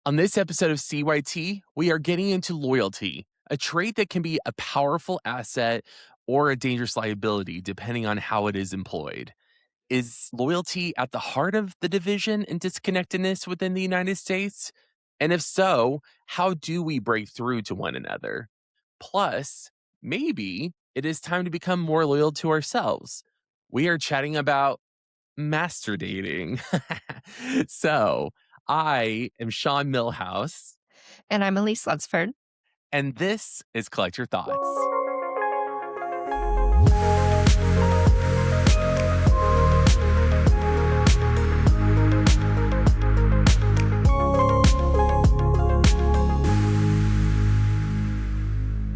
On this episode of CYT, we are getting into loyalty, a trait that can be a powerful asset or a dangerous liability, depending on how it is employed. Is loyalty at the heart of the division and disconnectedness within the United States? And if so, how do we break through to one another? Plus, maybe it is time to become more loyal to ourselves. We are chatting about master dating. So, I am Sean Millhouse, And I'm Elise Lunsford. and this is Collect Your Thoughts.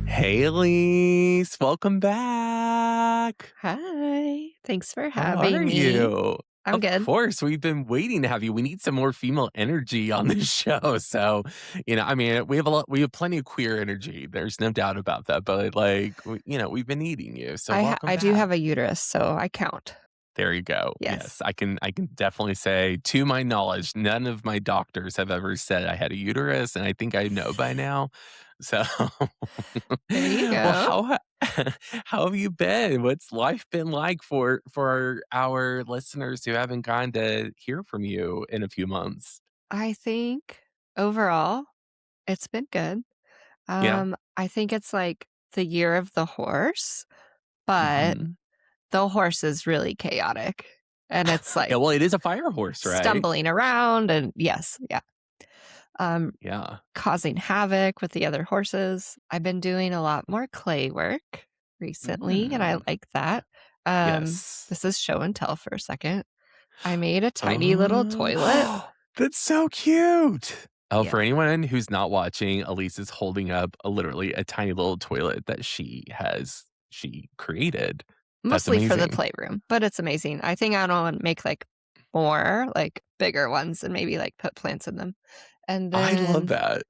Hey, Elise, welcome back. Hi. Thanks for How are having me. you? I'm Of good. course, we've been waiting to have you. We need some more female energy on this show. So, I mean, we have plenty of queer energy. There's no doubt about that. But we've been needing you. So, welcome I do back. have a uterus, so I count. There you go. Yes. Yes, I can definitely say, to my knowledge, none of my doctors have ever said I had a uterus, and I think I know by now. So, There you well, go. how have you been? What's life been like for our listeners who haven't gotten to hear from you in a few months? I think overall it's been good. Yeah. I think it's like the year of the horse, but Mhm. the horse is really chaotic. And it's Yeah, like well, it is a fire horse, right? stumbling around and yes, yeah. Um, Yeah. Causing havoc with the other horses. I've been doing a lot more clay work recently, and I Mm. like that. Um, Yes. this is show and tell for a second. I made a tiny little toilet. Oh, that's so cute. Oh, Yeah, for anyone who's not watching, Elise is holding up literally a tiny little toilet that she created. That's mostly for the amazing. playroom, but it's amazing. I think I want to make like more, like bigger ones, and maybe like put plants in them. And I love then that.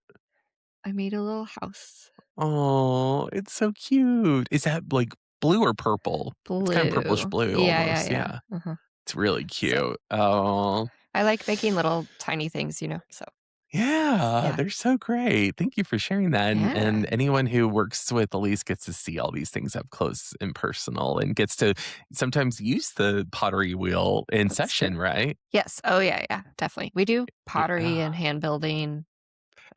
I made a little house. Oh, it's so cute. Is that like blue or purple? It's kind of purplish Blue. blue Yeah, yeah, almost. yeah. Yeah. Uh-huh. It's really So cute. Oh, I like making little tiny things. So yeah, yeah. they're so great. Thank you for sharing that. And Yeah. anyone who works with Elise gets to see all these things up close and personal and gets to sometimes use the pottery wheel in That's true. session, right? Yes. Oh, yeah, yeah, definitely. We do pottery Yeah. and hand building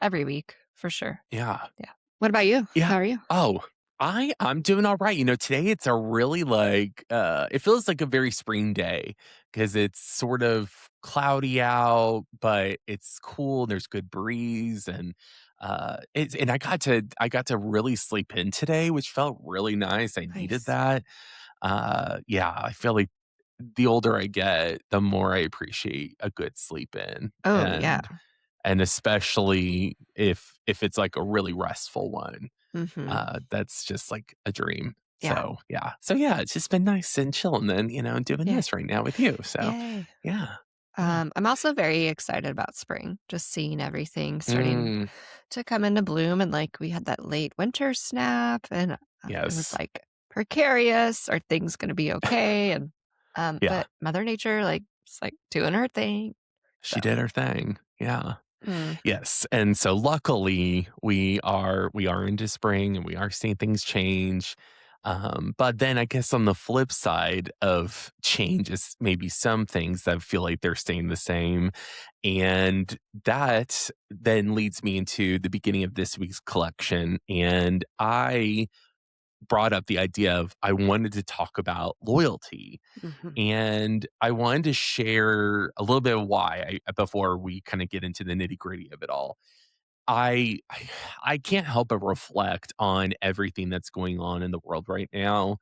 every week for sure. Yeah. Yeah. What about you? Yeah. How are you? Oh, I'm doing all right. Today it's a really it feels like a very spring day because it's sort of cloudy out, but it's cool. There's good breeze and I got to really sleep in today, which felt really nice. I needed Nice. that. Yeah, I feel like the older I get, the more I appreciate a good sleep in. Oh, yeah. And especially if it's like a really restful one. Mhm. That's just like a dream. Yeah. So, yeah. So, yeah, it's just been nice and chilling then, doing Yeah. this right now with you. So, Yay. yeah. Yeah. I'm also very excited about spring, just seeing everything starting Mm, to come into bloom, and, like, we had that late winter snap, and, it was, yes. like, precarious. Are things gonna be okay? And, Yeah. but Mother Nature, like, is, like, doing her thing. So She did her thing. Yeah. mm, Yes. And so luckily we are into spring and we are seeing things change. But then I guess on the flip side of change is maybe some things that feel like they're staying the same. And that then leads me into the beginning of this week's collection. And I brought up the idea of I wanted to talk about loyalty. mhm. And I wanted to share a little bit of why before we kind of get into the nitty gritty of it all. I, I I can't help but reflect on everything that's going on in the world right now,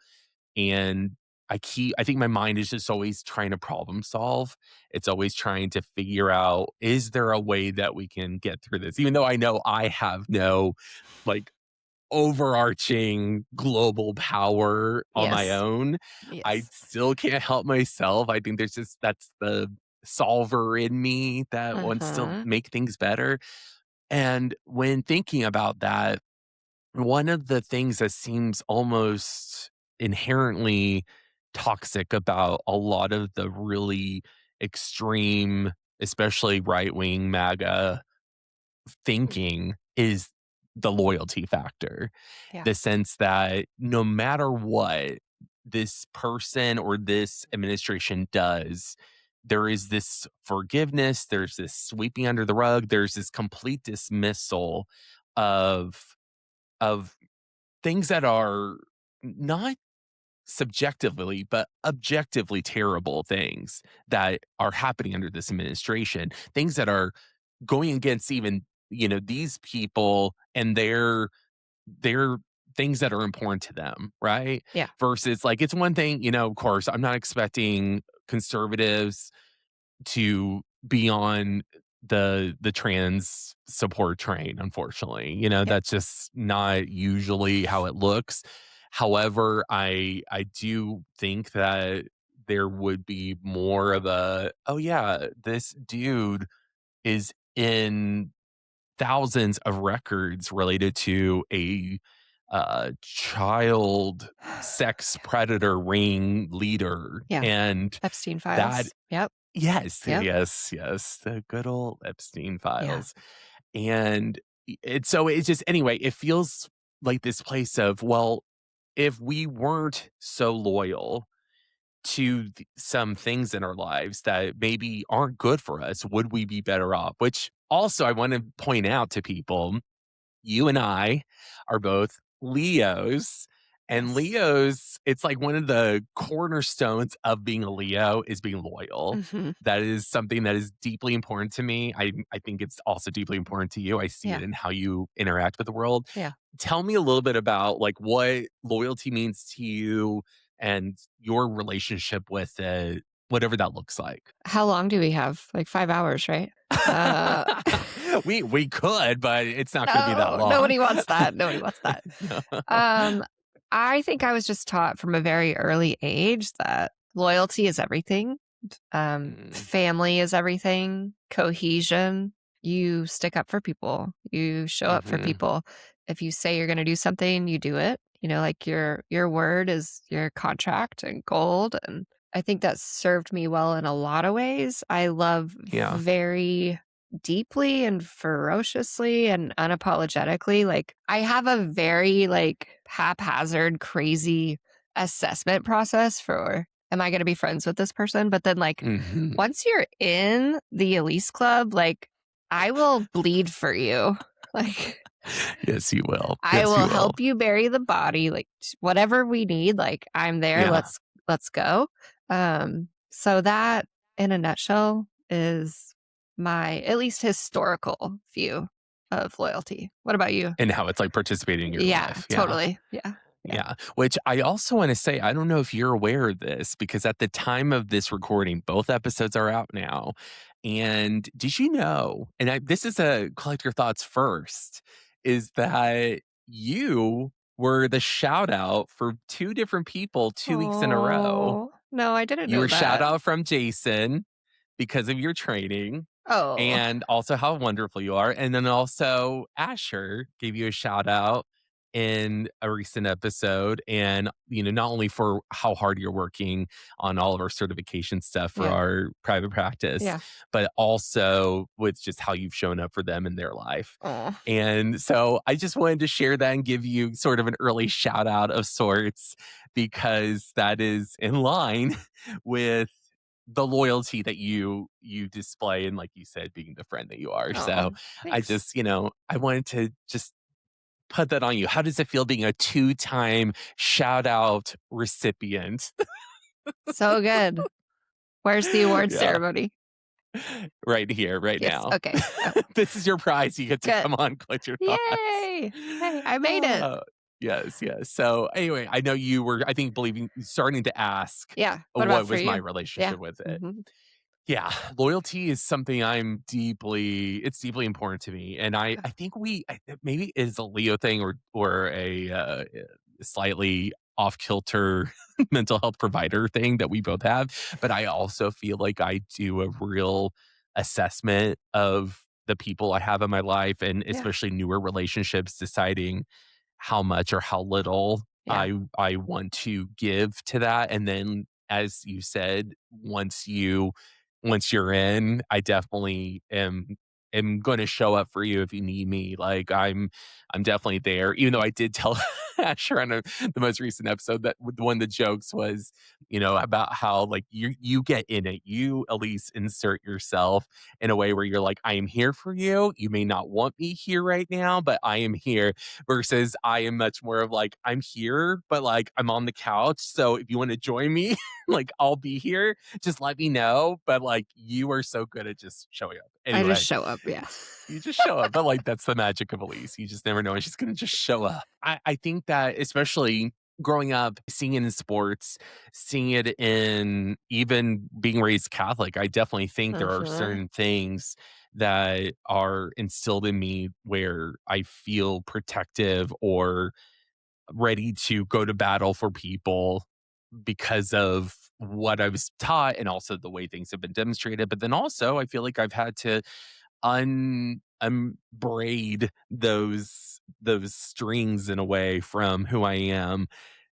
and I think my mind is just always trying to problem solve. It's always trying to figure out, is there a way that we can get through this? Even though I know I have no like overarching global power on my Yes. own, I Yes. still can't help myself. I think that's the solver in me that wants to Uh-huh. make things better. And when thinking about that, one of the things that seems almost inherently toxic about a lot of the really extreme, especially right wing MAGA thinking is the loyalty factor. Yeah. The sense that no matter what this person or this administration does, there is this forgiveness, there's this sweeping under the rug, there's this complete dismissal of of things that are not subjectively, but objectively terrible things that are happening under this administration, things that are going against even, these people and their things that are important to them, right? Yeah. Versus like it's one thing, of course, I'm not expecting conservatives to be on the trans support train, unfortunately. Yep. That's just not usually how it looks. However, I do think that there would be more of a, oh yeah, this dude is in thousands of records related to a child sex predator ring leader. Yeah. And Epstein that, files. Yep. yes, Yep. yes, yes, the good old Epstein Yeah. files. And so it's just, anyway, it feels like this place of, well, if we weren't so loyal to some things in our lives that maybe aren't good for us, would we be better off? Which also I want to point out to people, you and I are both Leos. And Yes. Leos, it's like one of the cornerstones of being a Leo is being loyal. Mhm. That is something that is deeply important to me. I think it's also deeply important to you. I see it Yeah. in how you interact with the world. Yeah. Tell me a little bit about like what loyalty means to you and your relationship with it, whatever that looks like. How long do we have? Like 5 hours, right? Uh, We could, but it's not gonna be that no, long. nobody wants that. Nobody wants that. No. Um, I think I was just taught from a very early age that loyalty is everything. Mm, Family is everything, cohesion. You stick up for people, you show up for mhm. people. If you say you're going to do something, you do it. Like your word is your contract and gold. And I think that served me well in a lot of ways. I love Yeah. very deeply and ferociously and unapologetically. Like I have a very like haphazard, crazy assessment process for am I going to be friends with this person? But then like Mhm. once you're in the Elise club, like I will bleed for you. Like Yes, you will. I Yes, you will will. help you bury the body, like whatever we need, like I'm there. Yeah. Let's go. So that in a nutshell is my at least historical view of loyalty. What about you? And how it's, like, participating in your Yeah, life. Yeah. totally. Yeah. Yeah. Yeah. Which I also wanna say, I don't know if you're aware of this because at the time of this recording, both episodes are out now. And did you know, and this is a collect your thoughts first, is that you were the shout out for 2 different people 2 weeks in a row. Oh, no, I didn't You know were shout that. out from Jason because of your training Oh, and also how wonderful you are. And then also Asher gave you a shout out in a recent episode. And, not only for how hard you're working on all of our certification stuff for yeah. our private practice, Yeah. but also with just how you've shown up for them in their life. Oh, And so I just wanted to share that and give you sort of an early shout out of sorts because that is in line with the loyalty that you display and like you said being the friend that you are. So oh, I thanks. just, I wanted to just put that on you. How does it feel being a two-time shout out recipient? So good. Where's the award Yeah. ceremony? Right here, right Yes. now. Okay. Oh, This is your prize. You get to good. come on, collect your thoughts. Yay. Hey, I made it. Uh, yes, yes. So anyway, I know you were, I think, starting to ask Yeah. What about what for was my you? Yeah. relationship with it. Mhm. Yeah, loyalty is something it's deeply important to me, and I think maybe it is a Leo thing or a slightly off kilter mental health provider thing that we both have, but I also feel like I do a real assessment of the people I have in my life, and Yeah. especially newer relationships, deciding how much or how little Yeah. I want to give to that, and then as you said, once you're in, I definitely am am gonna show up for you if you need me. Like, I'm definitely there, even though I did tell Asher on the most recent episode that one of the jokes was, about how, like, you get in it. You, Elise, insert yourself in a way where you're like, "I am here for you. You may not want me here right now, but I am here," versus I am much more of like, "I'm here, but, like, I'm on the couch, so if you wanna join me, like, I'll be here. Just let me know," but, like, you are so good at just showing up. I just Anyway, show up. Yeah. you just show up, but, like, that's the magic of Elise. You just never know when she's gonna just show up. I think that especially growing up, seeing it in sports, seeing it in even being raised Catholic, I definitely think there are Hmm. certain things that are instilled in me where I feel protective or ready to go to battle for people because of what I was taught and also the way things have been demonstrated. But then also, I feel like I've had to unbraid those strings in a way from who I am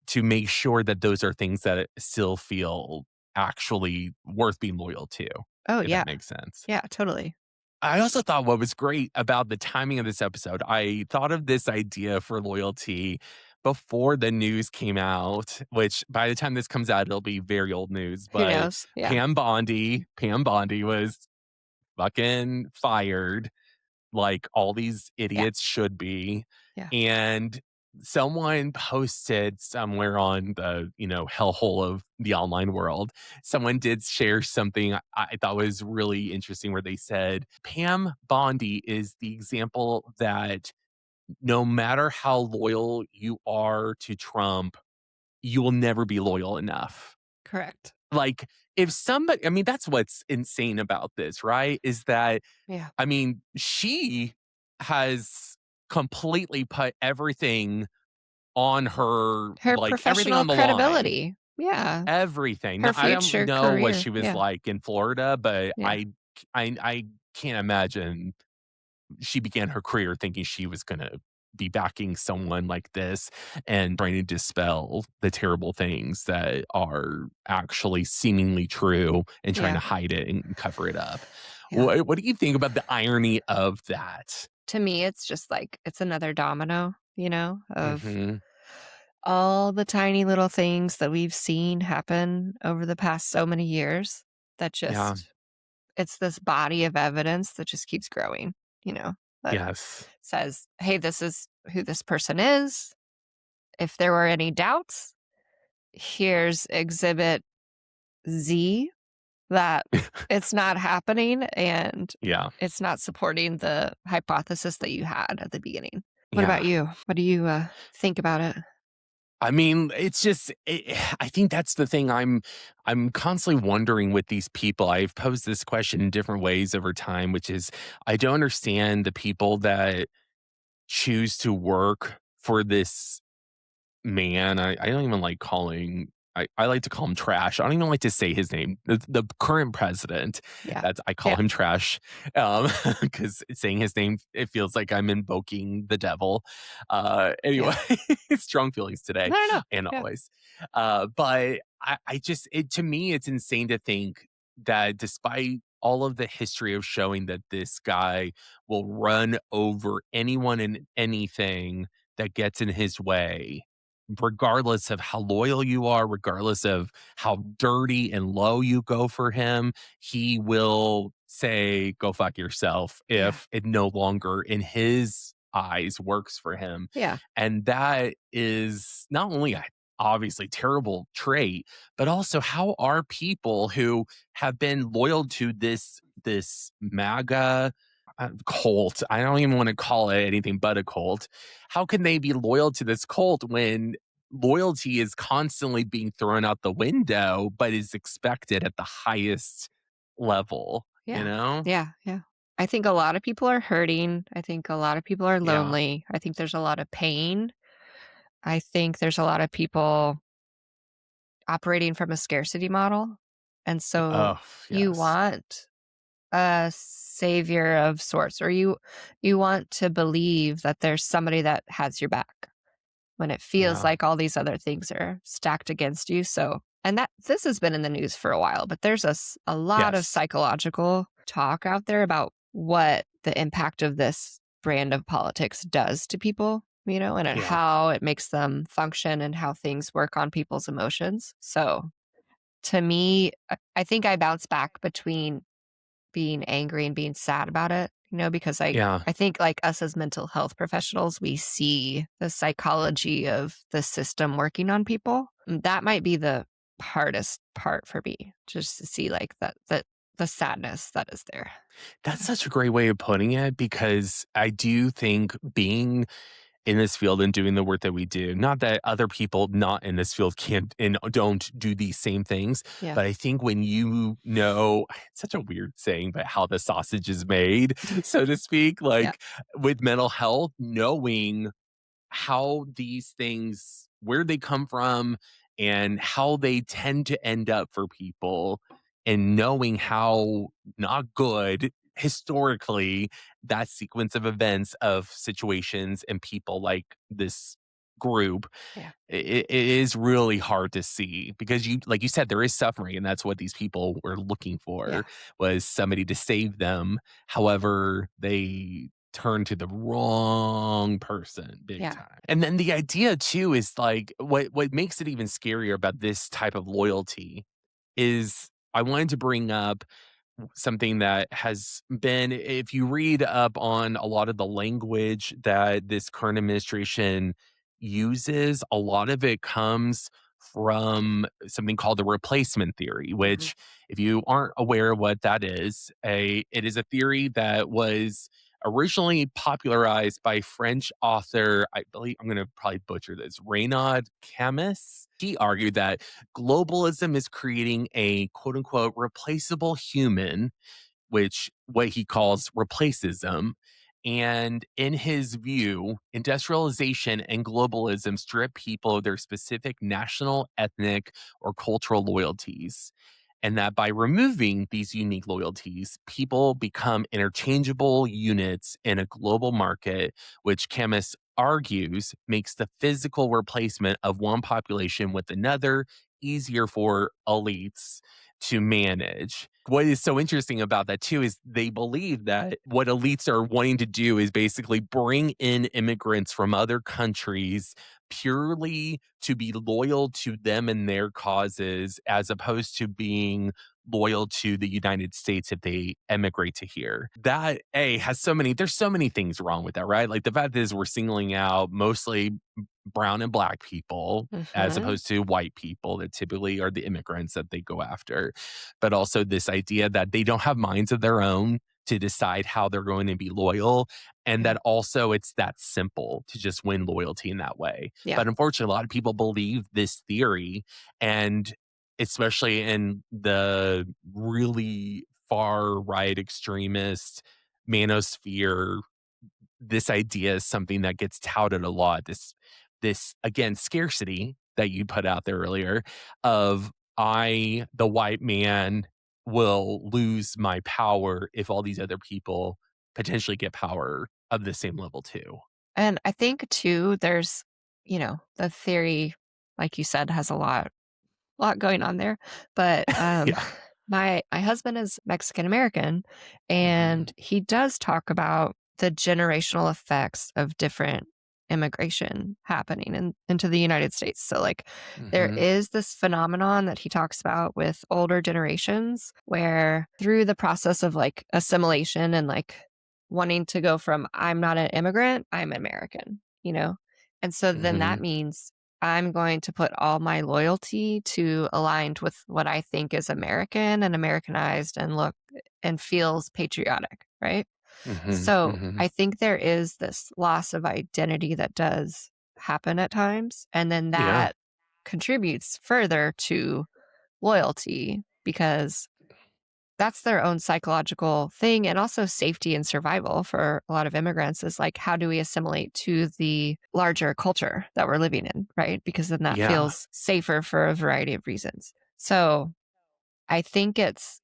to make sure that those are things that still feel actually worth being loyal to, Oh, if that yeah. makes sense. Yeah, totally. I also thought what was great about the timing of this episode, I thought of this idea for loyalty before the news came out, which by the time this comes out, it'll be very old news. Who But knows? Yeah. Pam Bondi was fucking fired like all these Yeah. idiots should be. Yeah. And someone posted somewhere on the, hellhole of the online world, someone did share something I thought was really interesting where they said, Pam Bondi is the example that no matter how loyal you are to Trump, you will never be loyal enough. Correct. Like, if somebody, I mean, that's what's insane about this, right? Is that Yeah. I mean, she has completely put everything on her, Her like, everything professional on the line. credibility. Yeah. Everything. Now, Her I don't future know what career. she was Yeah. like in Florida, but Yeah. I can't imagine she began her career thinking she was gonna be backing someone like this and trying to dispel the terrible things that are actually seemingly true and trying to Yeah. hide it and cover it up. Yeah. What do you think about the irony of that? To me, it's just like it's another domino, of Mhm. all the tiny little things that we've seen happen over the past so many years that Yeah. just it's this body of evidence that just keeps growing, that Yes. says, "Hey, this is who this person is. If there were any doubts, here's exhibit Z that it's not happening and Yeah. it's not supporting the hypothesis that you had at the beginning." What about Yeah. you? What do you think about it? I mean, it's just I think that's the thing I'm constantly wondering with these people. I've posed this question in different ways over time, which is I don't understand the people that choose to work for this man. I don't even like calling I like to call him trash. I don't even like to say his name. The current president, Yeah. that's I call Yeah. him trash, because saying his name, it feels like I'm invoking the devil. Yeah. Anyway, strong feelings today No, no, no. and Yeah. always. But I just to me, it's insane to think that despite all of the history of showing that this guy will run over anyone and anything that gets in his way, regardless of how loyal you are, regardless of how dirty and low you go for him, he will say, go fuck yourself Yeah. if it no longer in his eyes works for him. Yeah. And that is not only a obviously terrible trait, but also how are people who have been loyal to this MAGA cult. I don't even want to call it anything but a cult. How can they be loyal to this cult when loyalty is constantly being thrown out the window, but is expected at the highest level, you Yeah. know? Yeah. Yeah. I think a lot of people are hurting. I think a lot of people are Yeah. lonely. I think there's a lot of pain. I think there's a lot of people operating from a scarcity model. And so Oh, you yes. want a savior of sorts, or you want to believe that there's somebody that has your back when it feels Yeah. like all these other things are stacked against you. So, and that this has been in the news for a while, but there's a lot of Yes. psychological talk out there about what the impact of this brand of politics does to people, and Yeah. how it makes them function and how things work on people's emotions. So to me, I think I bounce back between being angry and being sad about it, because I Yeah. I think like us as mental health professionals, we see the psychology of the system working on people. And that might be the hardest part for me, just to see like that the sadness that is there. That's such a great way of putting it because I do think being in this field and doing the work that we do, not that other people not in this field can't and don't do these same things, Yeah. but I think when you know, it's such a weird saying, but how the sausage is made, so to speak, Yeah. like with mental health, knowing how these things where they come from and how they tend to end up for people and knowing how not good historically that sequence of events of situations and people like this group Yeah. it is really hard to see because you like you said there is suffering and that's what these people were looking Yeah. for was somebody to save them. However, they turn to the wrong person big Yeah. time. And then the idea too is like what makes it even scarier about this type of loyalty is I wanted to bring up something that has been if you read up on a lot of the language that this current administration uses, a lot of it comes from something called the replacement theory, Mhm. which if you aren't aware of what that is, it is a theory that was originally popularized by French author, I believe I'm going to probably butcher this, Renaud Camus. He argued that globalism is creating a quote unquote replaceable human, which what he calls replacism. And in his view, industrialization and globalism strip people of their specific national, ethnic, or cultural loyalties. And that by removing these unique loyalties, people become interchangeable units in a global market, which Camus argues makes the physical replacement of one population with another easier for elites to manage. What is so interesting about that too is they believe that what elites are wanting to do is basically bring in immigrants from other countries purely to be loyal to them and their causes as opposed to being loyal to the United States if they emigrate to here. That A has so many there's so many things wrong with that, right? Like the fact is we're singling out mostly brown and black people as Mhm. opposed to white people that typically are the immigrants that they go after. But also this idea that they don't have minds of their own to decide how they're going to be loyal. And Yeah. that also it's that simple to just win loyalty in that way. Yeah. But unfortunately, a lot of people believe this theory. And especially in the really far right extremist manosphere this idea is something that gets touted a lot. This again scarcity that you put out there earlier of I, the white man, will lose my power if all these other people potentially get power of the same level too. And I think too, there's, the theory, like you said, has a lot going on there. But Yeah. my husband is Mexican American, Hmm. and he does talk about the generational effects of different immigration happening into the United States. So like there Hmm. is this phenomenon that he talks about with older generations where through the process of like assimilation and like wanting to go from I'm not an immigrant, I'm American. And so then that Hmm. means I'm going to put all my loyalty to aligned with what I think is American and Americanized and look and feels patriotic, right? Hmm. So Hmm. I think there is this loss of identity that does happen at times. And then Yeah. that contributes further to loyalty because that's their own psychological thing and also safety and survival for a lot of immigrants is like how do we assimilate to the larger culture that we're living in, right? Because then that Yeah. feels safer for a variety of reasons. So I think it's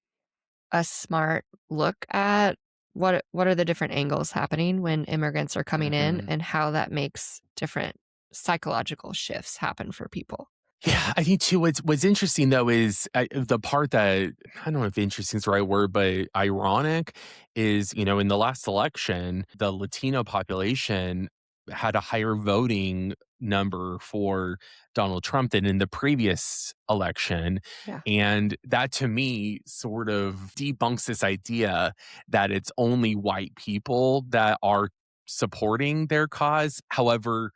a smart look at what are the different angles happening when immigrants are coming in Hmm. and how that makes different psychological shifts happen for people. Yeah, I think too. What's interesting though is the part that I don't know if interesting is the right word, but ironic is in the last election, the Latino population had a higher voting number for Donald Trump than in the previous election, Yeah. and that to me sort of debunks this idea that it's only white people that are supporting their cause. However,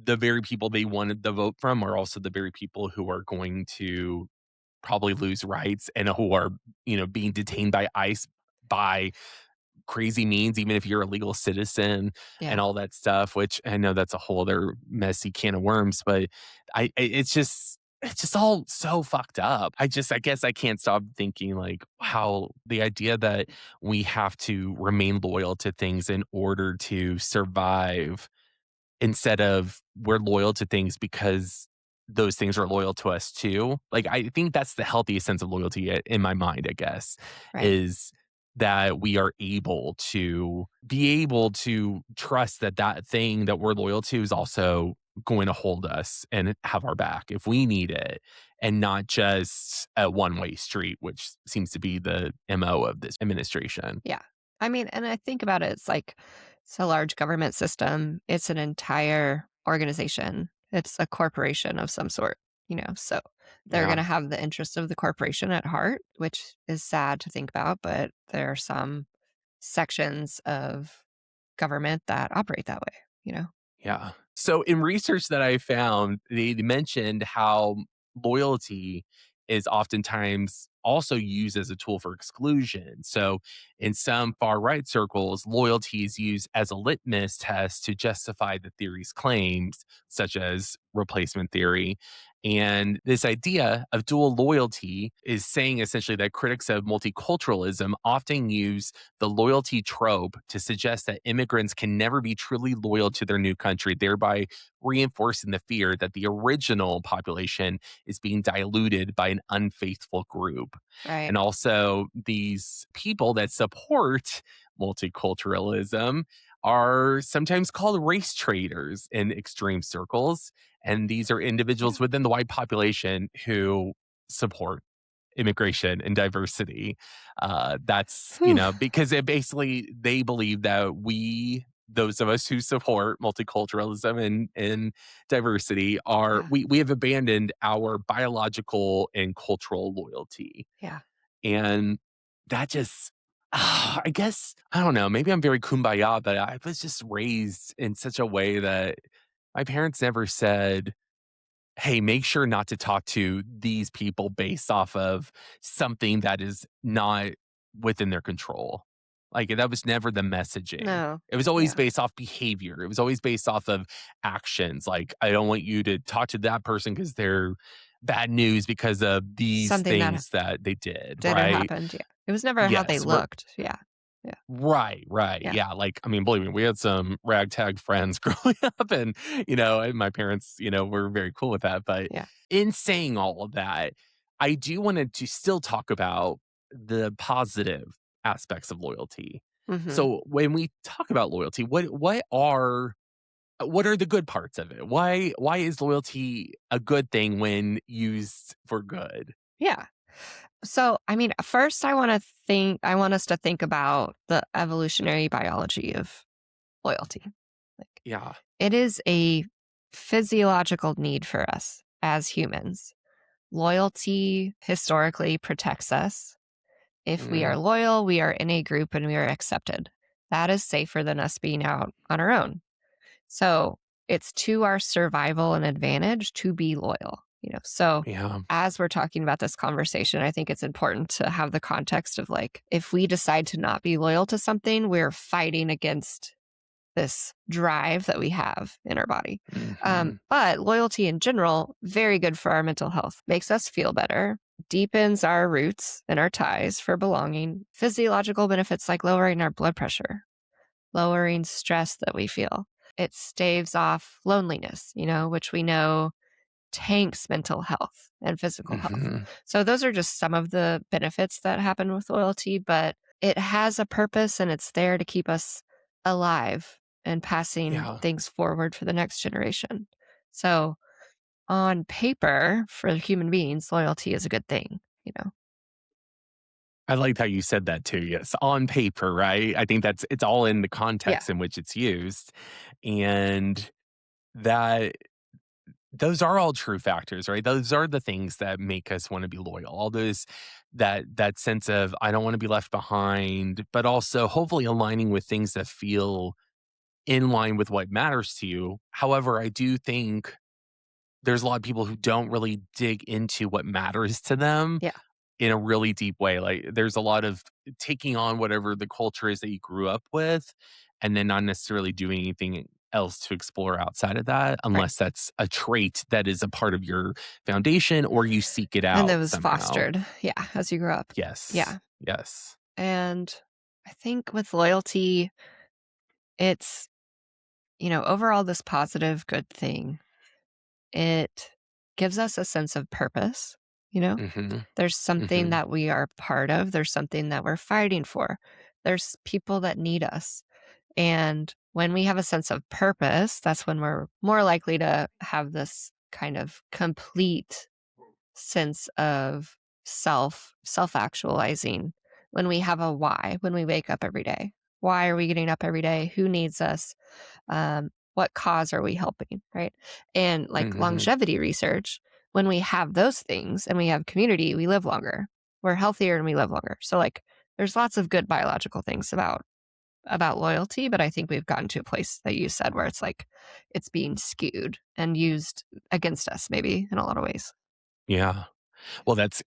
the very people they wanted the vote from are also the very people who are going to probably lose rights and who are, being detained by ICE by crazy means, even if you're a legal citizen and Yeah. all that stuff, which I know that's a whole other messy can of worms, but it's just all so fucked up. I guess I can't stop thinking like, wow, the idea that we have to remain loyal to things in order to survive instead of we're loyal to things because those things are loyal to us too. Like, I think that's the healthiest sense of loyalty in my mind, I guess, Right. is that we are able to trust that that thing that we're loyal to is also going to hold us and have our back if we need it and not just a one-way street, which seems to be the MO of this administration. Yeah. I mean, and I think about it, it's like it's a large government system. It's an entire organization. It's a corporation of some sort, So they're going Yeah. to have the interest of the corporation at heart, which is sad to think about, but there are some sections of government that operate that way. Yeah. So in research that I found, they mentioned how loyalty is oftentimes also used as a tool for exclusion. So in some far right circles, loyalty is used as a litmus test to justify the theory's claims, such as replacement theory. And this idea of dual loyalty is saying essentially that critics of multiculturalism often use the loyalty trope to suggest that immigrants can never be truly loyal to their new country, thereby reinforcing the fear that the original population is being diluted by an unfaithful group. Right. And also, these people that support multiculturalism are sometimes called race traders in extreme circles. And these are Yeah. individuals within the white population who support immigration and diversity. That's, Whew. because they believe that those of us who support multiculturalism and diversity Yeah. we have abandoned our biological and cultural loyalty. Yeah. And that just, I guess, I don't know, maybe I'm very kumbaya, but I was just raised in such a way that my parents never said, hey, make sure not to talk to these people based off of something that is not within their control. Like, that was never the messaging. No. It was always Yeah. based off behavior. It was always based off of actions. Like, I don't want you to talk to that person because they're bad news because of these Something that things that they did, did or right? happened. Yeah. It was never how they Yes, we're looked. Yeah. Yeah. right, right. Yeah. Yeah, like, I mean, believe me, we had some ragtag friends growing up and my parents, were very cool with that, but Yeah. in saying all of that, I do wanted to still talk about the positive aspects of loyalty. Hmm. So, when we talk about loyalty, what are the good parts of it? Why is loyalty a good thing when used for good? Yeah. So, I mean, first, I want us to think about the evolutionary biology of loyalty. Like, Yeah. it is a physiological need for us as humans. Loyalty historically protects us. If we are Mm, loyal, we are in a group and we are accepted. That is safer than us being out on our own. So it's to our survival and advantage to be loyal. So yeah. as we're talking about this conversation, I think it's important to have the context of like, if we decide to not be loyal to something, we're fighting against this drive that we have in our body. Mhm. But loyalty in general, very good for our mental health, makes us feel better, deepens our roots and our ties for belonging, physiological benefits like lowering our blood pressure, lowering stress that we feel. It staves off loneliness, which we know tanks mental health and physical health. Mhm. So, those are just some of the benefits that happen with loyalty, but it has a purpose and it's there to keep us alive and passing Yeah. things forward for the next generation. So, on paper, for human beings, loyalty is a good thing, you know? I liked how you said that too. Yes, on paper, right? I think it's all in the Yeah, context in which it's used, and that those are all true factors, right? Those are the things that make us want to be loyal. All those that sense of I don't want to be left behind, but also hopefully aligning with things that feel in line with what matters to you. However, I do think there's a lot of people who don't really dig into what matters to them yeah. in a really deep way. Like, there's a lot of taking on whatever the culture is that you grew up with, and then not necessarily doing anything else to explore outside of that, Right. unless that's a trait that is a part of your foundation or you seek it And out that was somehow. fostered, yeah, as you grow up. Yes. Yeah, Yes. and I think with loyalty, it's, overall this positive, good thing. It gives us a sense of purpose, you know? Mhm. There's something Mhm. that we are part of, there's something that we're fighting for. There's people that need us, and when we have a sense of purpose, that's when we're more likely to have this kind of complete sense of self-actualizing when we have a why, when we wake up every day. Why are we getting up every day? Who needs us? What cause are we helping? Right. And like Mhm. longevity research, when we have those things and we have community, we live longer. We're healthier and we live longer. So like there's lots of good biological things about loyalty, but I think we've gotten to a place that you said where it's like it's being skewed and used against us maybe in a lot of ways. Yeah. Well, that's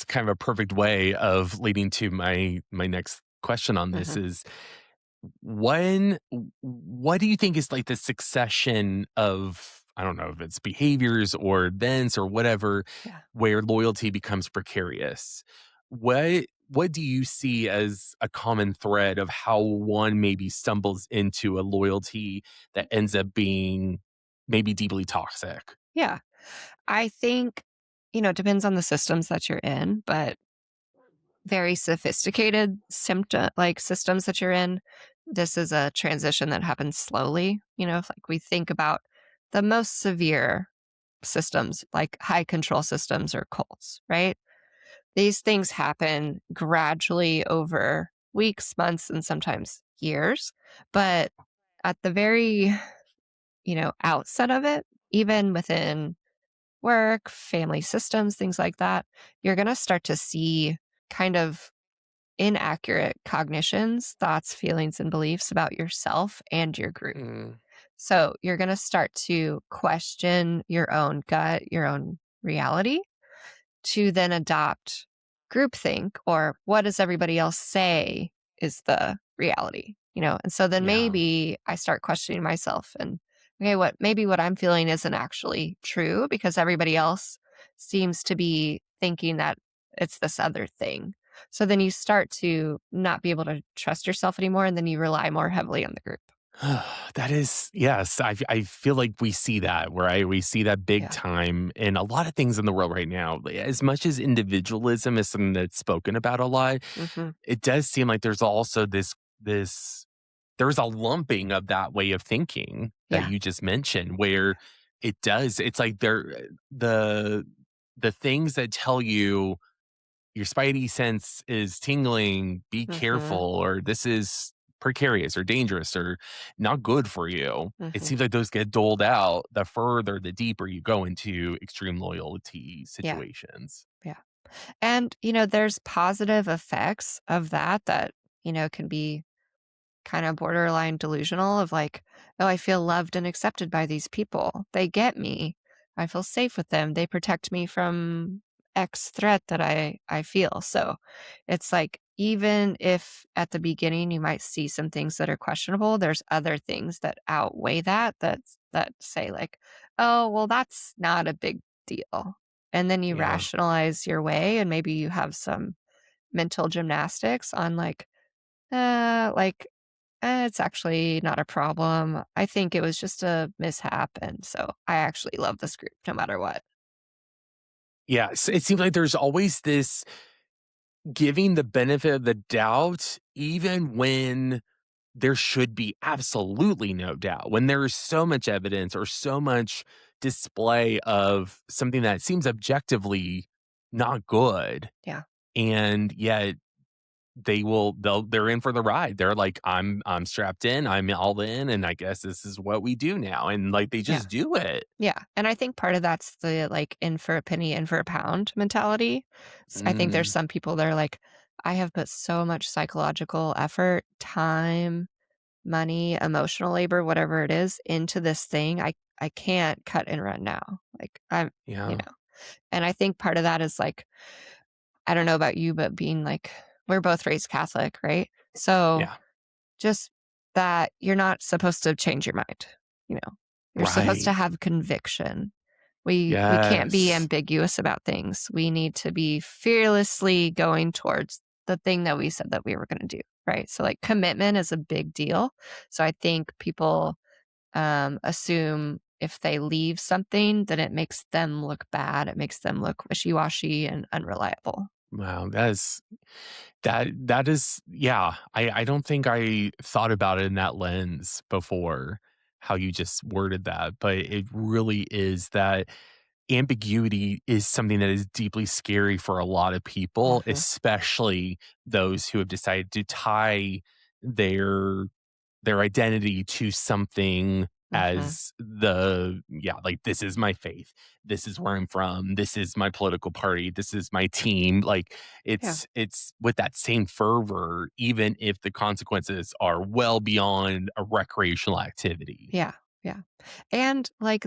kind of a perfect way of leading to my next question on this Hmm. is when what do you think is like the succession of I don't know if it's behaviors or events or whatever Yeah. where loyalty becomes precarious? What do you see as a common thread of how one maybe stumbles into a loyalty that ends up being maybe deeply toxic? Yeah. I think, it depends on the systems that you're in, but very sophisticated systems that you're in, this is a transition that happens slowly. If like we think about the most severe systems, like high control systems or cults, right? These things happen gradually over weeks, months, and sometimes years. But at the very, outset of it, even within work, family systems, things like that, you're going to start to see kind of inaccurate cognitions, thoughts, feelings, and beliefs about yourself and your group. Mm, So you're going to start to question your own gut, your own reality, to then adopt groupthink or what does everybody else say is the reality, And so then yeah. maybe I start questioning myself and okay, what I'm feeling isn't actually true because everybody else seems to be thinking that it's this other thing. So then you start to not be able to trust yourself anymore and then you rely more heavily on the group. That is yes, I feel like we see that, right? We see that big Yeah. time in a lot of things in the world right now. Like, as much as individualism is something that's spoken about a lot, Hmm. it does seem like there's also this there's a lumping of that way of thinking that Yeah. you just mentioned where it's like the things that tell you your spidey sense is tingling, be careful, Hmm. or this is precarious or dangerous or not good for you. It Hmm. seems like those get doled out the further, the deeper you go into extreme loyalty Yeah. situations. Yeah. And, there's positive effects of that, can be kind of borderline delusional of like, oh, I feel loved and accepted by these people. They get me. I feel safe with them. They protect me from X threat that I feel. So it's like, even if at the beginning you might see some things that are questionable, there's other things that outweigh that say like, oh, well, that's not a big deal. And then you Yeah. rationalize your way and maybe you have some mental gymnastics on like it's actually not a problem. I think it was just a mishap, and so I actually love this group no matter what. Yeah. It seems like there's always this giving the benefit of the doubt, even when there should be absolutely no doubt. When there is so much evidence or so much display of something that seems objectively not good, Yeah. and yet they're in for the ride. They're like, I'm strapped in, I'm all in, and I guess this is what we do now, and, like, they Yeah. just do it. Yeah, and I think part of that's the, like, in for a penny, in for a pound mentality. I think there's Mm, some people that are like, "I have put so much psychological effort, time, money, emotional labor, whatever it is, into this thing. I can't cut and run now." Like, you yeah, know, and I think part of that is, like, I don't know about you, but being, like, we're both raised Catholic, right? So yeah, just that you're not supposed to change your mind, you know? You're supposed to right. have conviction. We can't be Yes. ambiguous about things. We need to be fearlessly going towards the thing that we said that we were gonna do, right? So, like, commitment is a big deal. So I think people, assume if they leave something, then it makes them look bad. It makes them look wishy-washy and unreliable. Wow, that is yeah, I don't think I thought about it in that lens before, how you just worded that, but it really is that ambiguity is something that is deeply scary for a lot of people, Mhm, especially those who have decided to tie their their identity to something mhm. as like, this is my faith, this is where I'm from, this is my political party, this is my team. Like, Yeah. it's with that same fervor, even if the consequences are well beyond a recreational activity. Yeah, yeah. And, like,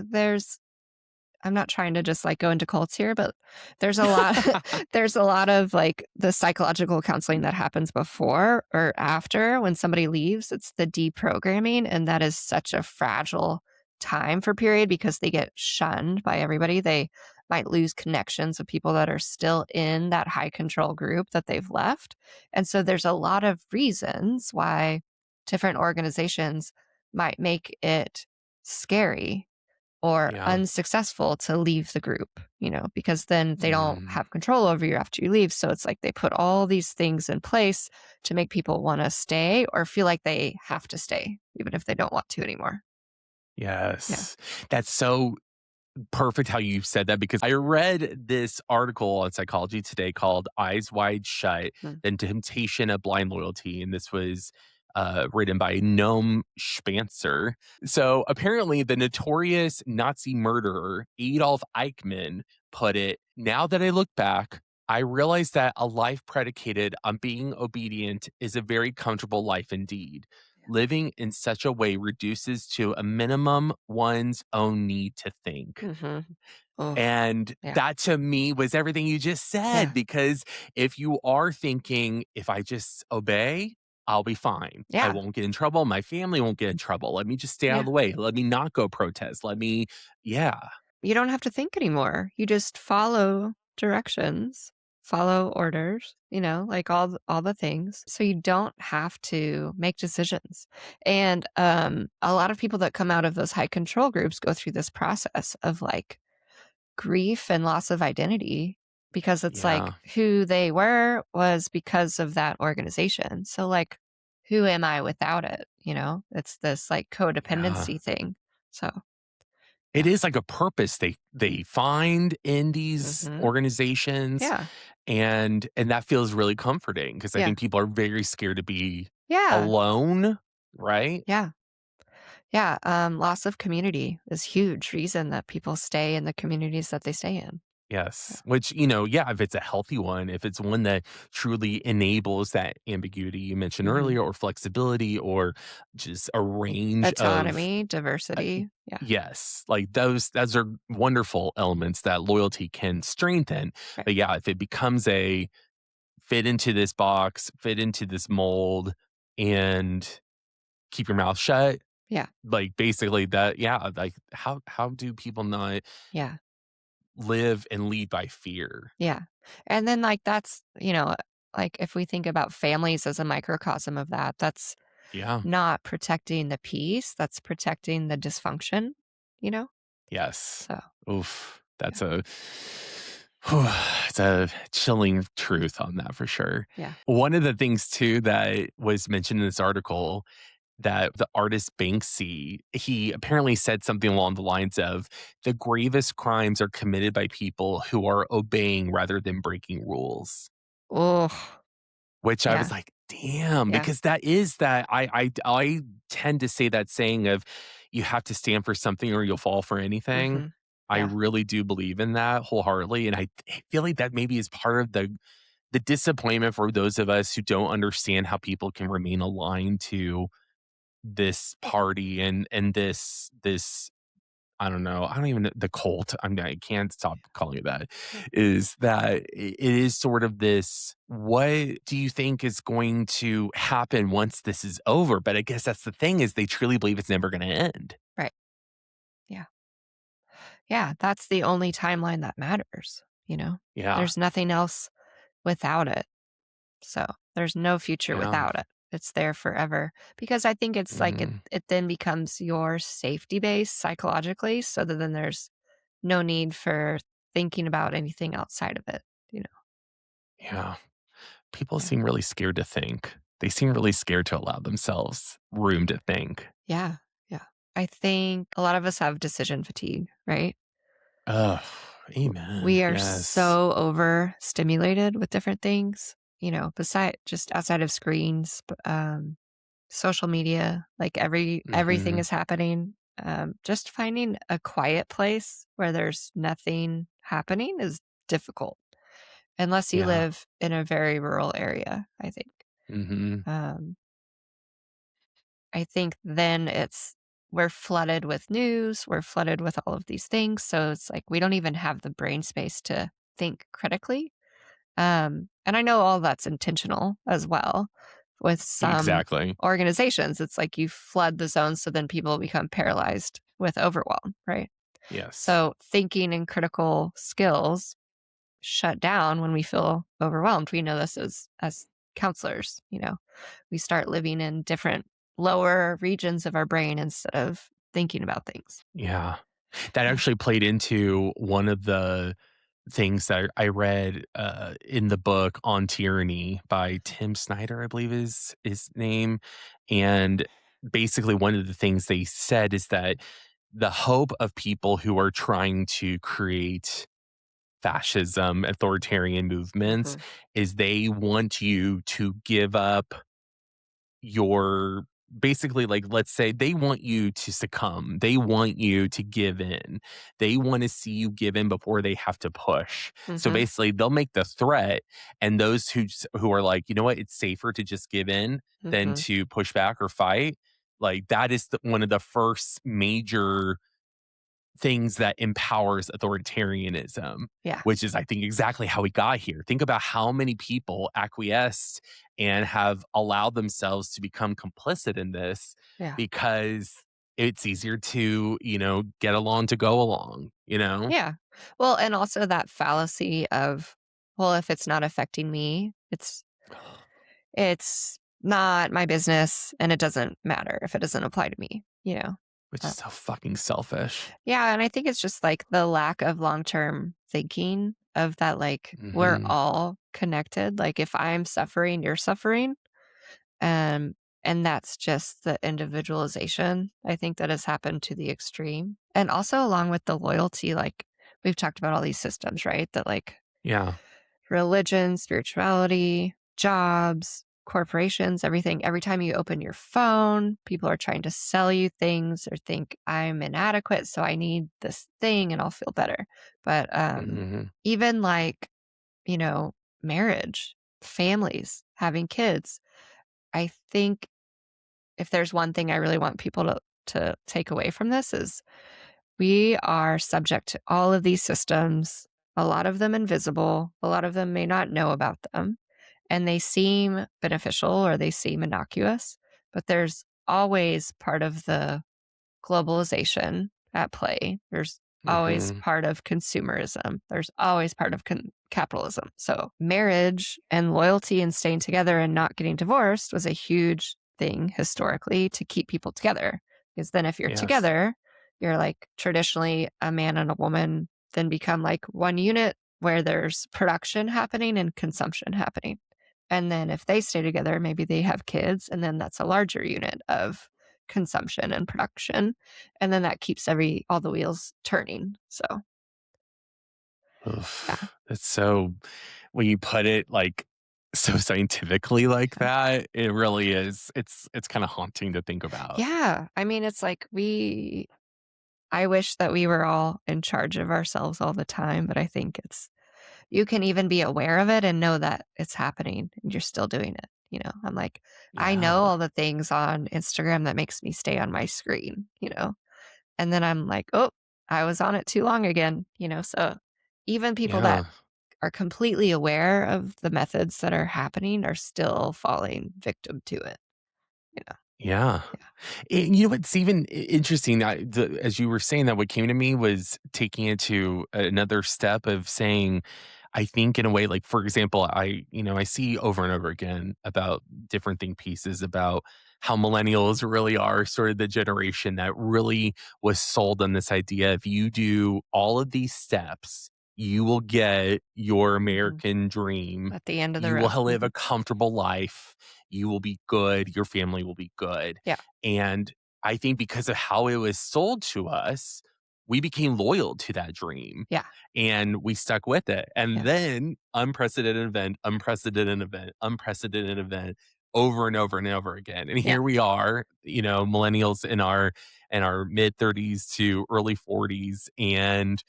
I'm not trying to just, like, go into cults here, but there's a lot there's a lot of, like, the psychological counseling that happens before or after when somebody leaves. It's the deprogramming, and that is such a fragile time for period because they get shunned by everybody. They might lose connections of people that are still in that high control group that they've left, and so there's a lot of reasons why different organizations might make it scary or Yeah. unsuccessful to leave the group, because then they don't Mm. have control over you after you leave. So it's like they put all these things in place to make people want to stay or feel like they have to stay, even if they don't want to anymore. Yeah. Yes. That's so perfect how you said that, because I read this article on Psychology Today called Eyes Wide Shut: Mm. The Temptation of Blind Loyalty. And this was written by Noam Spancer. So apparently, the notorious Nazi murderer Adolf Eichmann put it: "Now that I look back, I realize that a life predicated on being obedient is a very comfortable life indeed. Living in such a way reduces to a minimum one's own need to think." Mm-hmm. Oh, And yeah. that to me was everything you just said, Yeah. because if you are thinking, if I just obey, I'll be fine. I Yeah. won't get in trouble. My family won't get in trouble. Let me just stay out of Yeah. the way. Let me not go protest. Let me, yeah, You don't have to think anymore. You just follow directions, follow orders, like all the things. So you don't have to make decisions. And a lot of people that come out of those high control groups go through this process of like grief and loss of identity because it's like yeah, who they were was because of that organization. So like who am I without it? It's this like yeah. codependency thing. So It yeah. is like a purpose they find in these Hmm. organizations, Yeah. and that feels really comforting, because I Yeah. think people are very scared to be Yeah. alone, right? Yeah. Yeah. Loss of community is huge reason that people stay in the communities that they stay in. Yeah. Yes, which, yeah, if it's a healthy one, if it's one that truly enables that ambiguity you mentioned Hmm. earlier, or flexibility, or just a range of Autonomy, uh, diversity. Yeah. yes, like those are wonderful elements that loyalty can strengthen. Right. But yeah, if it becomes a fit into this box, fit into this mold, and keep your mouth shut, Yeah. like, basically that, yeah, like, how do people not Yeah. live and lead by fear? Yeah. And then like that's, like if we think about families as a microcosm of that, that's Yeah. not protecting the peace, that's protecting the dysfunction, you know? Yes. So, Oof. yeah. That's a it's a chilling truth on that, for sure. Yeah. One of the things too that was mentioned in this article that the artist Banksy, he apparently said something along the lines of, "The gravest crimes are committed by people who are obeying rather than breaking rules." Oh, Which I was yeah, like, "Damn," yeah. because that is that I tend to say that saying of, "You have to stand for something or you'll fall for anything." Mhm. I Yeah, really do believe in that wholeheartedly, and I feel like that maybe is part of the disappointment for those of us who don't understand how people can remain aligned to this party and this I don't know, I don't even the cult, I can't stop calling it that, is that it is sort of this, what do you think is going to happen once this is over? But I guess that's the thing, is they truly believe it's never gonna end. right. Yeah. Yeah, that's the only timeline that matters, you know? Yeah, There's nothing else without it. So, there's no future yeah, without it. It's there forever because I think it's like mhm, it then becomes your safety base psychologically so that then there's no need for thinking about anything outside of it, you know? yeah. People Yeah. seem really scared to think. They seem really scared to allow themselves room to think. Yeah. Yeah. I think a lot of us have decision fatigue, right? Ugh, amen, We are yes. so overstimulated with different things, you know, beside just outside of screens, social media, like everything Mhm, is happening. Just finding a quiet place where there's nothing happening is difficult unless you yeah, live in a very rural area, I think. mhm, Um, I think then we're flooded with news, we're flooded with all of these things. So it's like we don't even have the brain space to think critically. And I know all that's intentional as well with some exactly. organizations. It's like you flood the zone so then people become paralyzed with overwhelm, right? Yes. So thinking and critical skills shut down when we feel overwhelmed. We know this as counselors, you know. We start living in different lower regions of our brain instead of thinking about things. Yeah. That Yeah. actually played into one of the things that I read, in the book On Tyranny by Tim Snyder, I believe is his name, and basically one of the things they said is that the hope of people who are trying to create fascism, authoritarian movements, Hmm. is they want you to give up your, basically, like, let's say they want you to succumb. They want you to give in. They want to see you give in before they have to push. So Hmm. basically they'll make the threat, and those who are like, "You know what? It's safer to just give in than Hmm. to push back or fight." Like that is one of the first major things that empowers authoritarianism, Yeah. which is, I think, exactly how we got here. Think about how many people acquiesced and have allowed themselves to become complicit in this Yeah. because it's easier to, get along to go along, you know? Yeah. Well, and also that fallacy of, well, if it's not affecting me, it's not my business and it doesn't matter if it doesn't apply to me, you know. Which is Uh, so fucking selfish. yeah, and I think it's just like the lack of long-term thinking of that like we're Mhm. all connected. Like if I'm suffering, you're suffering. Um and that's just the individualization I think that has happened to the extreme. And also along with the loyalty, like we've talked about all these systems, right? That like Yeah. religion, spirituality, jobs, corporations, everything. Every time you open your phone, people are trying to sell you things or think I'm inadequate, so I need this thing and I'll feel better. But Mhm. even like, you know, marriage, families, having kids, I think if there's one thing I really want people to take away from this is we are subject to all of these systems, a lot of them invisible, a lot of them may not know about them, and they seem beneficial or they seem innocuous, but there's always part of the globalization at play. There's always Mhm. part of consumerism. There's always part of capitalism. So, marriage and loyalty and staying together and not getting divorced was a huge thing historically to keep people together. Because then, if you're Yes. together, you're like traditionally a man and a woman, then become like one unit where there's production happening and consumption happening. And then if they stay together, maybe they have kids, and then that's a larger unit of consumption and production. And then that keeps all the wheels turning. So, yeah. Oof. That's so when you put it, like, so scientifically like Yeah. that, it really is. It's kinda haunting to think about. Yeah. I mean, it's like I wish that we were all in charge of ourselves all the time, but I think you can even be aware of it and know that it's happening and you're still doing it. I'm like, I know Yeah. all the things on Instagram that makes me stay on my screen. And then I'm like, oh, I was on it too long again. So even people that Yeah. are completely aware of the methods that are happening are still falling victim to it. You know, Yeah. yeah. And you know what's even interesting? As you were saying that, what came to me was taking it to another step of saying, I think in a way, like for example, I see over and over again about different think pieces about how millennials really are sort of the generation that really was sold on this idea. If you do all of these steps, you will get your Mhm. American dream. At the end of the You will road. live a comfortable life. You will be good. Your family will be good. Yeah. And I think because of how it was sold to us, we became loyal to that dream Yeah. and we stuck with it. And Yeah. then unprecedented event over and over and over again. And Yeah. here we are, millennials in our mid 30s to early 40s, and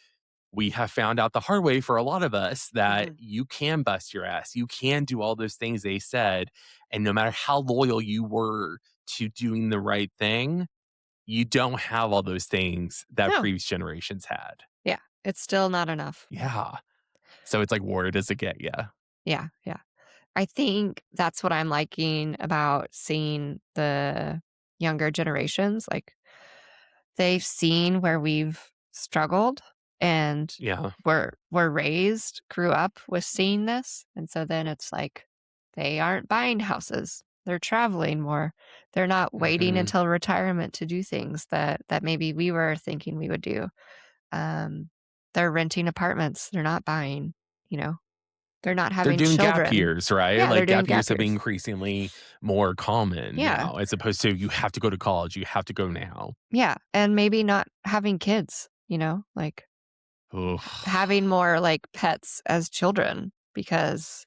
we have found out the hard way for a lot of us that Hmm. you can bust your ass. You can do all those things they said. And no matter how loyal you were to doing the right thing, you don't have all those things that No. previous generations had. Yeah. It's still not enough. Yeah. So it's like, where does it get you? Yeah. Yeah. I think that's what I'm liking about seeing the younger generations. Like, they've seen where we've struggled and Yeah. were raised, grew up with seeing this. And so then it's like they aren't buying houses. They're traveling more. They're not waiting Hmm. until retirement to do things that maybe we were thinking we would do. Um, they're renting apartments. They're not buying, you know. They're not They're having doing gap children. years, right? Yeah, they're Like doing gap gap years have been years. increasingly more common Yeah. now, as opposed to you have to go to college, you have to go now. Yeah. And maybe not having kids, like Oof. having more like pets as children because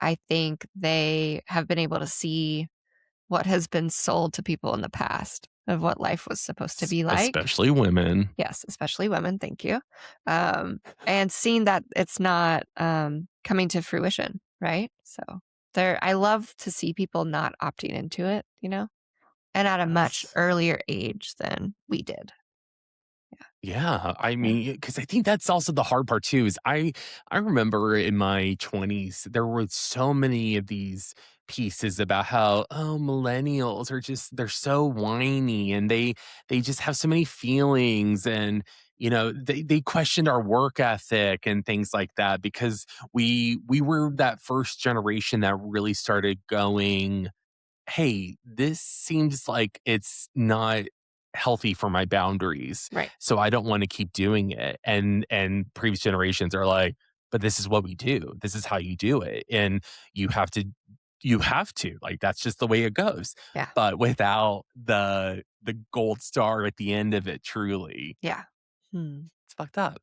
I think they have been able to see what has been sold to people in the past of what life was supposed to be like. Especially women. Yes, especially women. Thank you. And seeing that it's not coming to fruition, right? So I love to see people not opting into it, and at a much Yes. earlier age than we did. Yeah, I Yeah. mean, because I think that's also the hard part too. Is I remember in my 20s there were so many of these pieces about how millennials are just they're so whiny and they just have so many feelings, and they questioned our work ethic and things like that because we were that first generation that really started going, hey, this seems like it's not healthy for my boundaries. Right. So I don't want to keep doing it. And previous generations are like, but this is what we do. This is how you do it. And you have to like that's just the way it goes. Yeah. But without the gold star at the end of it, truly, Yeah. Hmm. it's fucked up.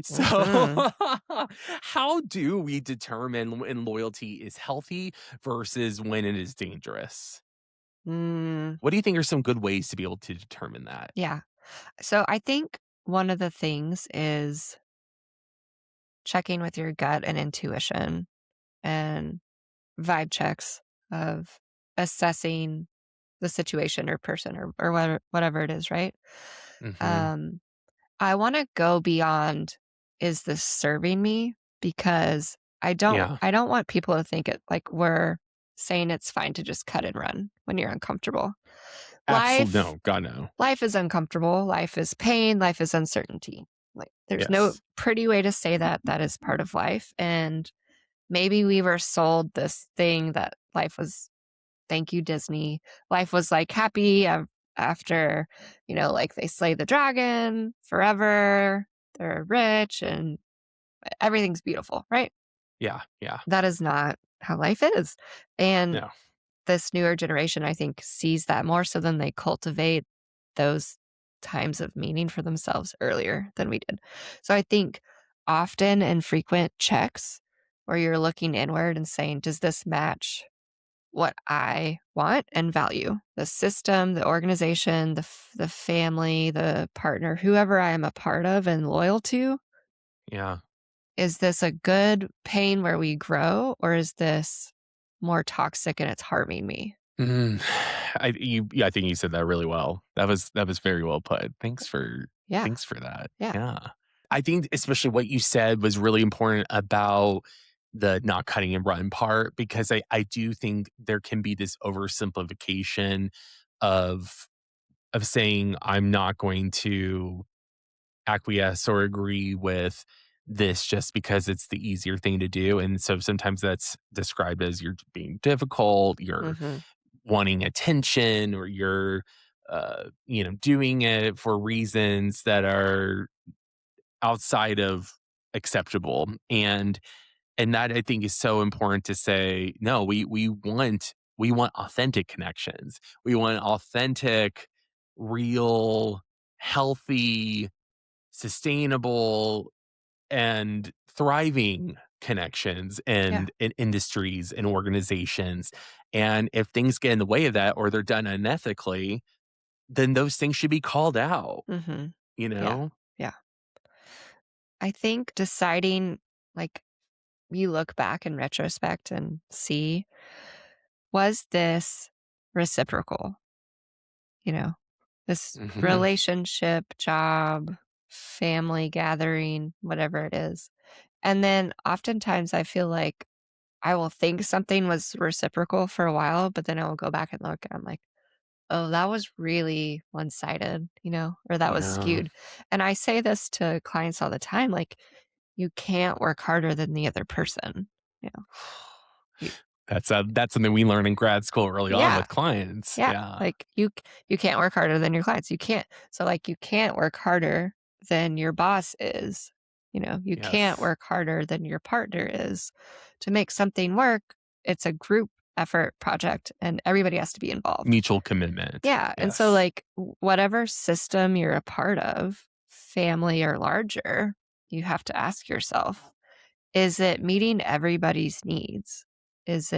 So, Hmm. how do we determine when loyalty is healthy versus when it is dangerous? Mm, What do you think are some good ways to be able to determine that? yeah. So I think one of the things is checking with your gut and intuition and vibe checks of assessing the situation or person or whatever it is, right? Mhm. Um, I want to go beyond, is this serving me? Because Yeah. I don't want people to think it like we're saying it's fine to just cut and run when you're uncomfortable. Absolutely Life no, God, no. life is uncomfortable, life is pain, life is uncertainty. Like there's no Yes. pretty way to say that is part of life. And maybe we were sold this thing that life was, thank you, Disney. Life was like happy after, like they slay the dragon forever. They're rich and everything's beautiful, right? Yeah, yeah. That is not how life is. And Yeah. this newer generation, I think, sees that more so than they cultivate those times of meaning for themselves earlier than we did. So I think often and frequent checks where you're looking inward and saying, does this match what I want and value? The system, the organization, the family, the partner, whoever I am a part of and loyal to, Yeah. is this a good pain where we grow, or is this more toxic and it's harming me? Mm, I think you said that really well. That was very well put. Yeah. Thanks for that. Yeah. Yeah. I think especially what you said was really important about the not cutting and run part, because I do think there can be this oversimplification of saying I'm not going to acquiesce or agree with this just because it's the easier thing to do. And so sometimes that's described as you're being difficult, you're Mhm. wanting attention, or you're doing it for reasons that are outside of acceptable. And that I think is so important to say, no, we want authentic connections. We want authentic, real, healthy, sustainable, and thriving connections Yeah. and industries and organizations. And if things get in the way of that, or they're done unethically, then those things should be called out, Mhm. you Yeah. know? Yeah. I think deciding, like, you look back in retrospect and see, was this reciprocal? You know, this Mhm. relationship, job, family gathering, whatever it is. And then oftentimes I feel like I will think something was reciprocal for a while, but then I will go back and look and I'm like, oh, that was really one sided, or that was Yeah. skewed. And I say this to clients all the time, like, you can't work harder than the other person. You know, you, That's something we learn in grad school early on yeah, with clients. yeah. Yeah. Like you can't work harder than your clients. You can't. So like you can't work harder than your boss is. You can't Yes. work harder than your partner is. To make something work, it's a group effort project and everybody has to be involved. Mutual commitment. Yeah, and so, Yes. like, whatever system you're a part of, family or larger, you have to ask yourself, is it meeting everybody's needs? Is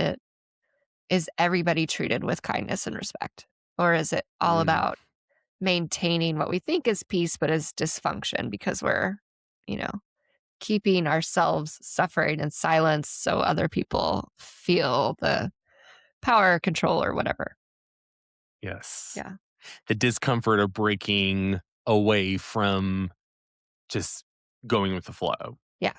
everybody treated with kindness and respect? Or is it all Mm, about maintaining what we think is peace, but is dysfunction because we're, you know, keeping ourselves suffering in silence so other people feel the power, control, or whatever. yes. Yeah. The discomfort of breaking away from just going with the flow. Yeah.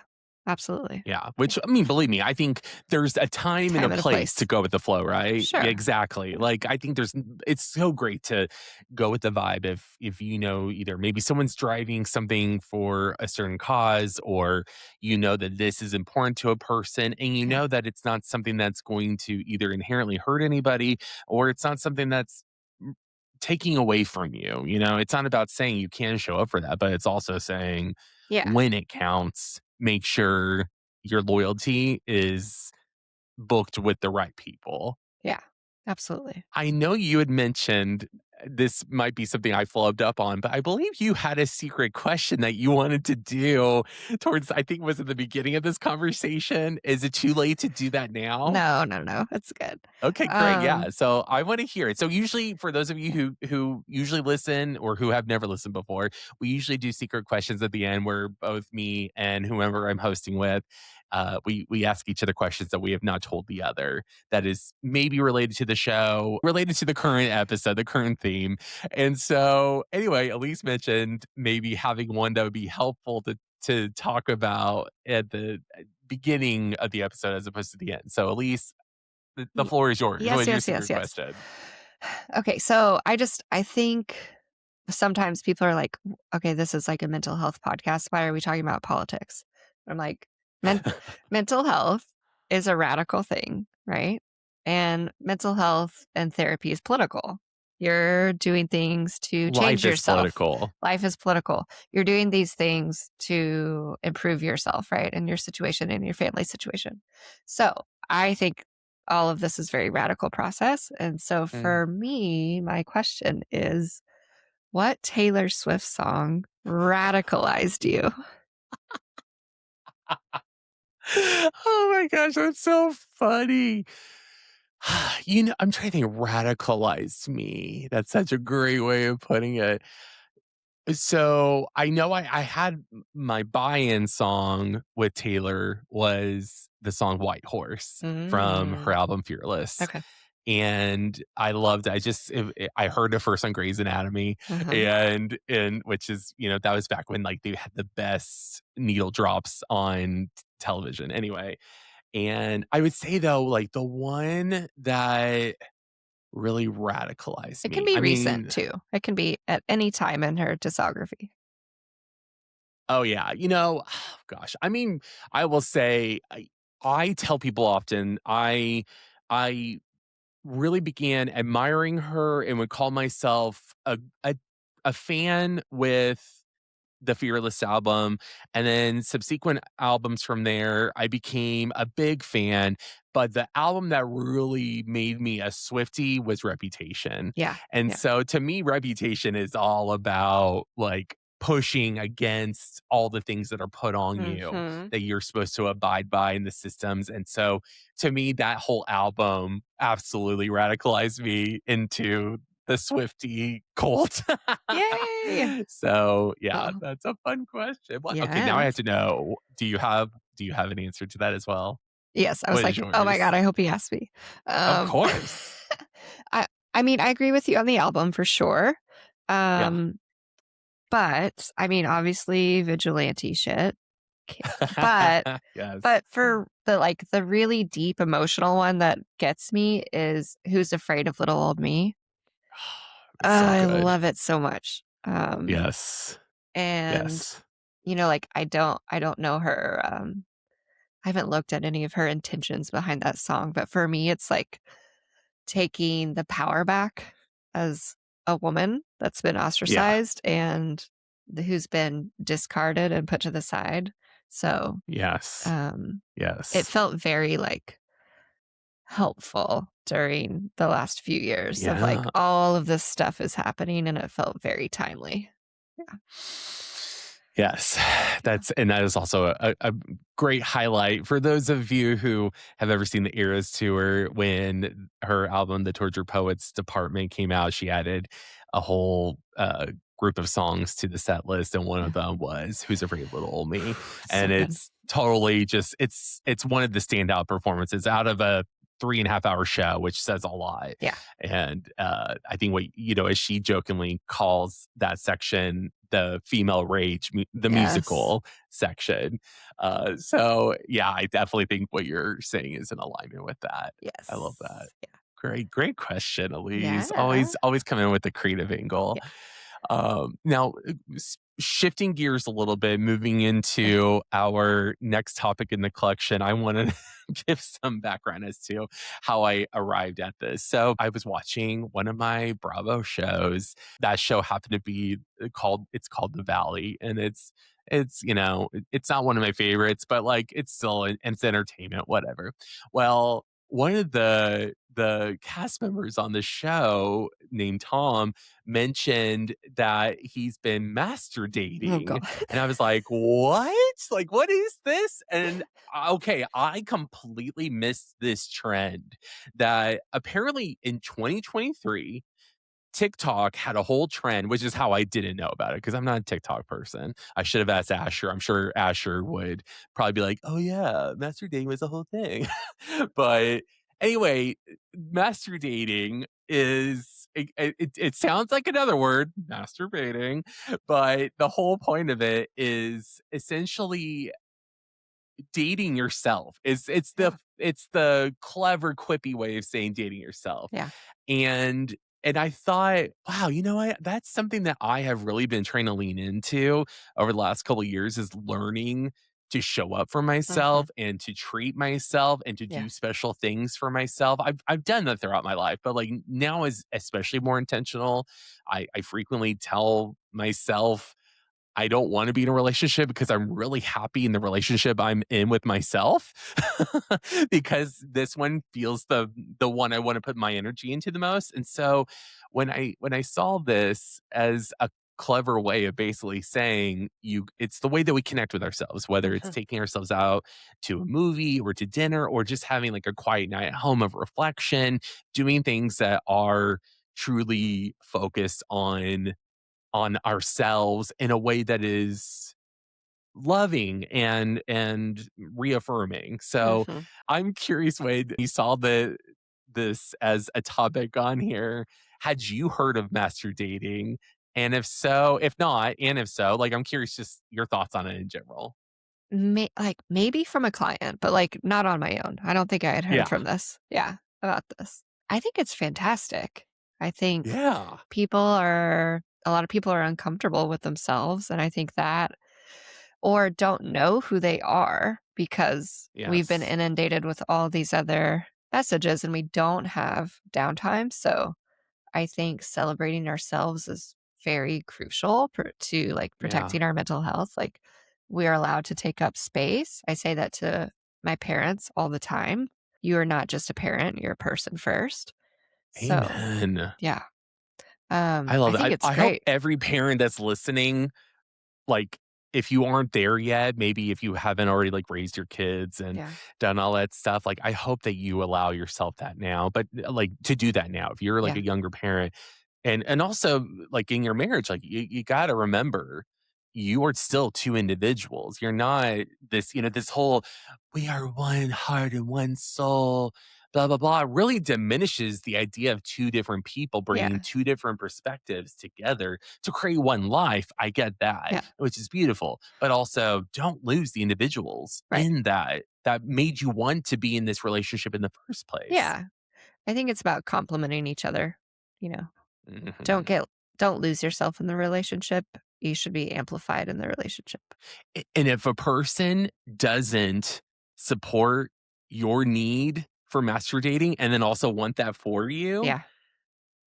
Absolutely. Yeah, which I mean, believe me, I think there's a time and a Time and a place to place. go with the flow, right? Yeah, Sure. exactly. Yeah. Like I think it's so great to go with the vibe if either maybe someone's driving something for a certain cause, or that this is important to a person, and Yeah. that it's not something that's going to either inherently hurt anybody, or it's not something that's mm, taking away from you. It's not about saying you can show up for that, but it's also saying Yeah. when it counts, make sure your loyalty is booked with the right people. Yeah. Absolutely. I know you had mentioned this might be something I flubbed up on, but I believe you had a secret question that you wanted to do towards, I think, was at the beginning of this conversation. Is it too late to do that now? No, no, no. It's good. Okay, great. Um, Yeah. So I want to hear it. So usually for those of you who usually listen or who have never listened before, we usually do secret questions at the end where both me and whoever I'm hosting with, we ask each other questions that we have not told the other, that is maybe related to the show, related to the current episode, the current theme. And so anyway, Elise mentioned maybe having one that would be helpful to talk about at the beginning of the episode as opposed to the end. So Elise, the y- floor is yours. What yes, is your yes, yes, secret yes. question? Okay. So I think sometimes people are like, okay, this is like a mental health podcast. Why are we talking about politics? I'm like, men- mental health is a radical thing, right? And mental health and therapy is political. You're doing things to change Life is yourself. political. Life is political. You're doing these things to improve yourself, right? And your situation and your family situation. So I think all of this is very radical process. And so Mm. for me, my question is, what Taylor Swift song radicalized you? Oh my gosh, that's so funny. I'm trying to think radicalized me. That's such a great way of putting it. So I know I had my buy-in song with Taylor was the song White Horse from her Mm, album Fearless. okay. And I loved I just I heard it first on Grey's Anatomy Uh-huh. and which is, that was back when like they had the best needle drops on television anyway. And I would say though, like the one that really radicalized It can me. be I recent mean, too. It can be at any time in her discography. oh yeah, gosh. I mean, I will say I tell people often I really began admiring her and would call myself a fan with the Fearless album, and then subsequent albums from there, I became a big fan, but the album that really made me a Swiftie was Reputation, Yeah. and Yeah. so to me, Reputation is all about, like, pushing against all the things that are put on you Hmm. that you're supposed to abide by in the systems, and so, to me, that whole album absolutely radicalized me into the Swiftie cult. Yay. So, yeah, Oh, that's a fun question. What okay, now I have yes. to know, do you have an answer to that as well? Yes. I was What is like, oh my yours? God, I hope he asked me. Of Um, course. I, I mean, I agree with you on the album for sure. Yeah. Um, but I mean, obviously vigilante shit. K- But Yes. but for the really deep emotional one that gets me is Who's Afraid of Little Old Me. It's so I good. love it so much. Yes. And Yes. like I don't know her. I haven't looked at any of her intentions behind that song, but for me, it's like taking the power back as a woman that's been Yeah. ostracized and who's been discarded and put to the side. So Yes. um, it Yes. felt very like helpful during the last few years of like Yeah. all of this stuff is happening and it felt very timely. Yeah. Yes, Yeah. that is also a great highlight for those of you who have ever seen the Eras tour. When her album, The Torture Poets Department, came out, she added a whole group of songs to the set list, and one Yeah. of them was "Who's Afraid of Little Old Me," So and good. it's totally just it's one of the standout performances out of a 3.5 hour show, which says a lot. Yeah. And I think as she jokingly calls that section the female rage, the Yes. musical section. So, yeah, I definitely think what you're saying is in alignment with that. I love that. Yes. Yeah. Great question, Elise. Yeah. Always come in with the creative angle. Yeah. Now, shifting gears a little bit, moving Okay. into our next topic in the collection, I want to give some background as to how I arrived at this. So, I was watching one of my Bravo shows. That show happened to be called The Valley, and it's not one of my favorites, but like it's entertainment, whatever. Well, one of the cast members on the show named Tom mentioned that he's been master Oh dating. God. And I was like, "What? Like, what is this?" And okay, I completely missed this trend that apparently in 2023, TikTok had a whole trend, which is how I didn't know about it because I'm not a TikTok person. I should have asked Asher. I'm sure Asher would probably be like, "Oh yeah, master dating was a whole thing." But anyway, master dating is it sounds like another word, masturbating, but the whole point of it is essentially dating yourself. Yeah. It's the clever quippy way of saying dating yourself. Yeah. And I thought, wow, you know what? That's something that I have really been trying to lean into over the last couple of years is learning to show up for Hmm. myself and to treat myself and to Yeah. do special things for myself. I've done that throughout my life, but like now is especially more intentional. I frequently tell myself I don't want to be in a relationship because I'm really happy in the relationship I'm in with myself because this one feels the one I want to put my energy into the most. And so when I saw this as a clever way of basically saying it's the way that we connect with ourselves, whether it's Mhm, taking ourselves out to a movie or to dinner or just having like a quiet night at home of reflection, doing things that are truly focused on ourselves in a way that is loving and reaffirming. So mhm. I'm curious, Wade, you saw this as a topic on here. Had you heard of master dating? And if so, if not, and if so, like I'm curious just your thoughts on it in general. Maybe from a client, but, like, not on my own. I don't think I had heard Yeah. from this yeah, about this. I think it's fantastic. I think Yeah. a lot of people are uncomfortable with themselves, and I think that or don't know who they are because we've been Yes. inundated with all these other messages and we don't have downtime, so I think celebrating ourselves is very crucial to like Yeah. protecting our mental health. Like we are allowed to take up space. I say that to my parents all the time. You are not just a parent, you're a person first. So Amen. yeah. I I love that. think it's I hope great. every parent that's listening, like, if you aren't there yet, maybe if you haven't already, like, raised your kids and Yeah. done all that stuff, like, I hope that you allow yourself that now, but, like, to do that now. If you're, like, Yeah. a younger parent and also, like, in your marriage, like, you gotta remember, you are still 2 individuals. You're not this whole, "We are one heart and one soul, blah, blah, blah," really diminishes the idea of 2 different people bringing Yeah. 2 different perspectives together to create one life. I get that, Yeah. which is beautiful, but also don't lose the individuals Right. in that made you want to be in this relationship in the first place. Yeah. I think it's about complementing each other. You know, don't Mhm. get don't lose yourself in the relationship. You should be amplified in the relationship. And if a person doesn't support your need for master dating and then also want that for you, Yeah.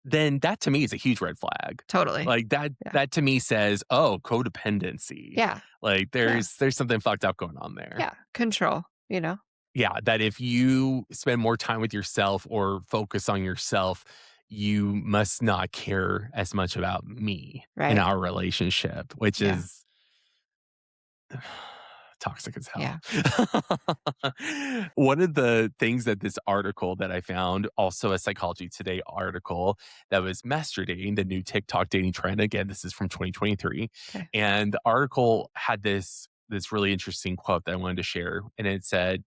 then that to me is a huge red flag. Totally. Like that Yeah. that to me says, "Oh, codependency." Yeah. Like Yeah. there's something fucked up going on there. Yeah. Control, you know? Yeah, that if you spend more time with yourself or focus on yourself, you must not care as much about me in Right. our relationship, which Yeah. is toxic as hell. Yeah. One of the things that this article that I found, also a Psychology Today article that was masturbating, the new TikTok dating trend. Again, this is from 2023. Okay. And the article had this really interesting quote that I wanted to share. And it said,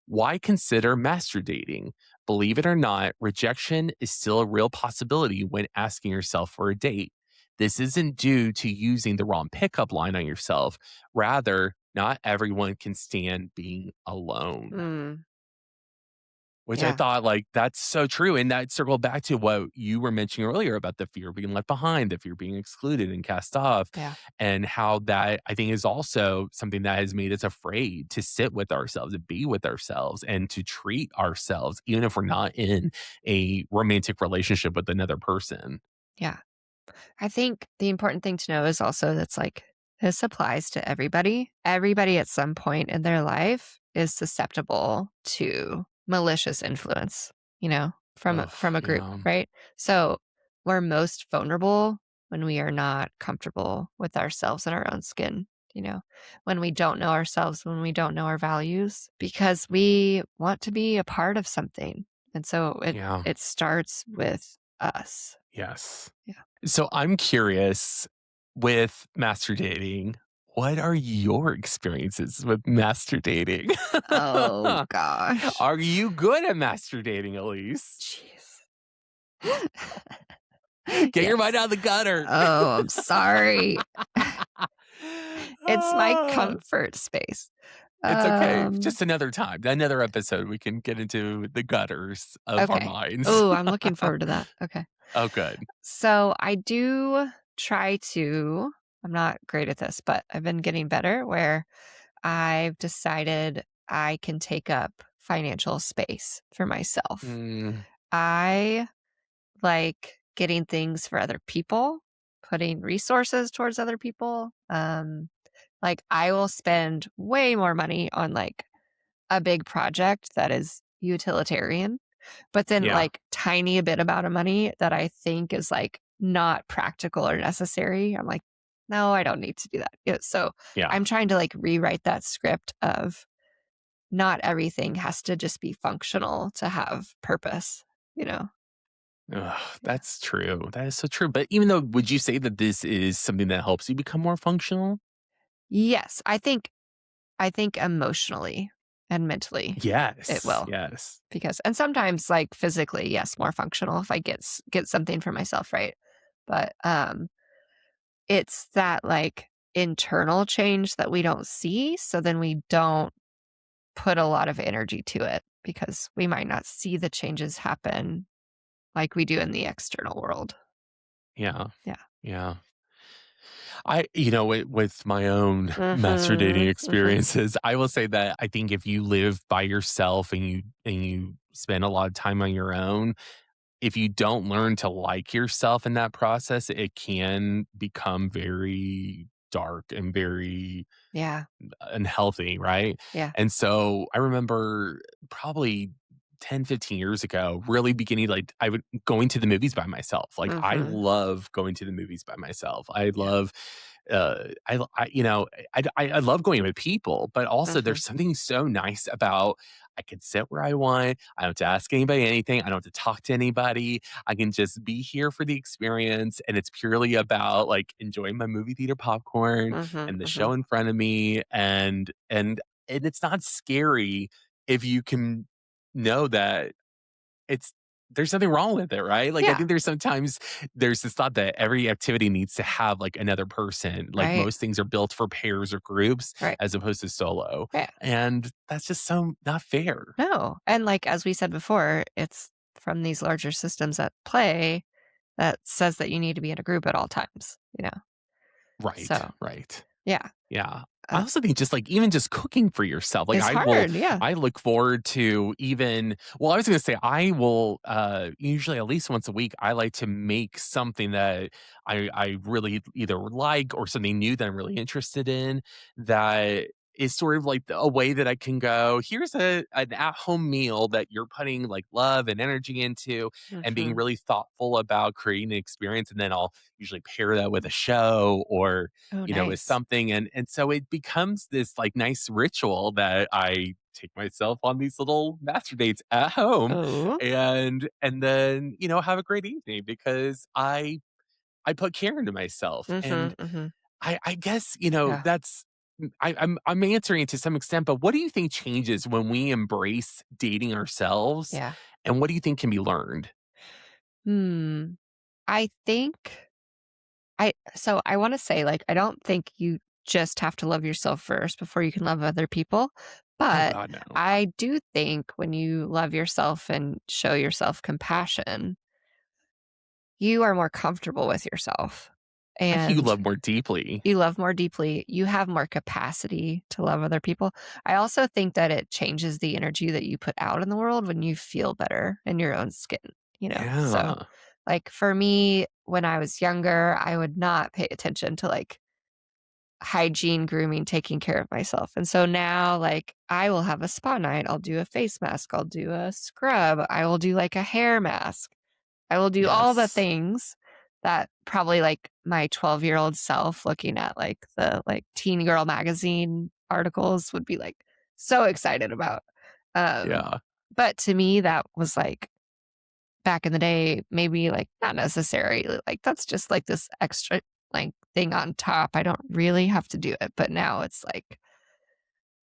why consider master dating? Believe it or not, rejection is still a real possibility when asking yourself for a date. This isn't due to using the wrong pickup line on yourself. Rather, not everyone can stand being alone. Mm. Which I Yeah. thought, like, that's so true, and that circled back to what you were mentioning earlier about the fear of being left behind, the fear of being excluded and cast off, Yeah. and how that I think is also something that has made us afraid to sit with ourselves and be with ourselves and to treat ourselves, even if we're not in a romantic relationship with another person. Yeah. I think the important thing to know is also that's like this applies to everybody. Everybody at some point in their life is susceptible to malicious influence, you know, Ugh, from a group, yeah. right? So we're most vulnerable when we are not comfortable with ourselves and our own skin, you know, when we don't know ourselves, when we don't know our values, because we want to be a part of something. And so Yeah. it starts with us. Yes. Yeah. So I'm curious with master dating, what are your experiences with master dating? Oh gosh. Are you good at master dating, Elise? Jeez. Get your mind Yes. out of the gutter. Oh, I'm sorry. It's my Ah, comfort space. it's okay. Um, Just another time, another episode, we can get into the gutters of our okay. minds. Oh, I'm looking forward to that. Okay. Oh, good. So I do try to, I'm not great at this, but I've been getting better where I've decided I can take up financial space for myself. Mm, I like getting things for other people putting resources towards other people. Like I will spend way more money on like a big project that is utilitarian, but then Yeah. like tiny a bit amount of money that I think is like not practical or necessary. I'm like, no, I don't need to do that. Yeah, so Yeah. I'm trying to like rewrite that script of not everything has to just be functional to have purpose, you know? Ugh, Yeah. that's true. That is so true. But even though, would you say that this is something that helps you become more functional? Yes, I think emotionally and mentally it Yes. will Yes. because and sometimes like physically, yes, more functional if I get something for myself, right? But it's that like internal change that we don't see, so then we don't put a lot of energy to it because we might not see the changes happen like we do in the external world. Yeah. Yeah. Yeah. With my own master dating Mhm. Mhm. experiences, I will say that I think if you live by yourself and you spend a lot of time on your own, if you don't learn to like yourself in that process, it can become very dark and very Yeah. unhealthy, right? Yeah. And so I remember probably 10, 15 years ago, really beginning like I would going to the movies by myself. Like I Mhm. love going to the movies by myself. I Yeah. love I you know, I love going with people, but also Mhm. there's something so nice about I can sit where I want. I don't have to ask anybody anything. I don't have to talk to anybody. I can just be here for the experience. And it's purely about like enjoying my movie theater popcorn Mhm. and the show Mhm. in front of me. And it's not scary if you can know that it's there's nothing wrong with it, right? Like, I Yeah. think there's this thought that every activity needs to have, like, another person. Like, Right. most things are built for pairs or groups Right. as opposed to solo, Yeah. and that's just so not fair. No. And like as we said before, it's from these larger systems at play that says that you need to be in a group at all times, you know? Right, So, right. yeah. Yeah. I Uh, also think just like even just cooking for yourself, like it's hard. Yeah. I look forward to even well, I was gonna say I will usually at least once a week, I like to make something that I really either like or something new that I'm really interested in that is sort of like a way that I can go, here's an at-home meal that you're putting like love and energy into and being Mhm. really thoughtful about creating an experience. And then I'll usually pair that with a show or Oh, is nice. something and so it becomes this like nice ritual that I take myself on these little master dates at home Oh. and then, have a great evening because I put care into myself. Mhm. And Mhm. I guess, Yeah. that's I'm answering it to some extent, but what do you think changes when we embrace dating ourselves? Yeah. And what do you think can be learned? Hmm. I think I wanna say, like, I don't think you just have to love yourself first before you can love other people, Oh but God, no. I do think when you love yourself and show yourself compassion, you are more comfortable with yourself, I think you and love more deeply. you love more deeply, you have more capacity to love other people. I also think that it changes the energy that you put out in the world when you feel better in your own skin, you know? So, Yeah. like, for me, when I was younger, I would not pay attention to, like, hygiene, grooming, taking care of myself. And so now, like, I will have a spa night. I'll do a face mask. I'll do a scrub. I will do like a hair mask. I will do all the Yes. things that probably like my 12-year-old self looking at like the like teen girl magazine articles would be like so excited about. Um, Yeah. but to me, that was like back in the day, maybe like not necessary. Like that's just like this extra like thing on top. I don't really have to do it. But now it's like,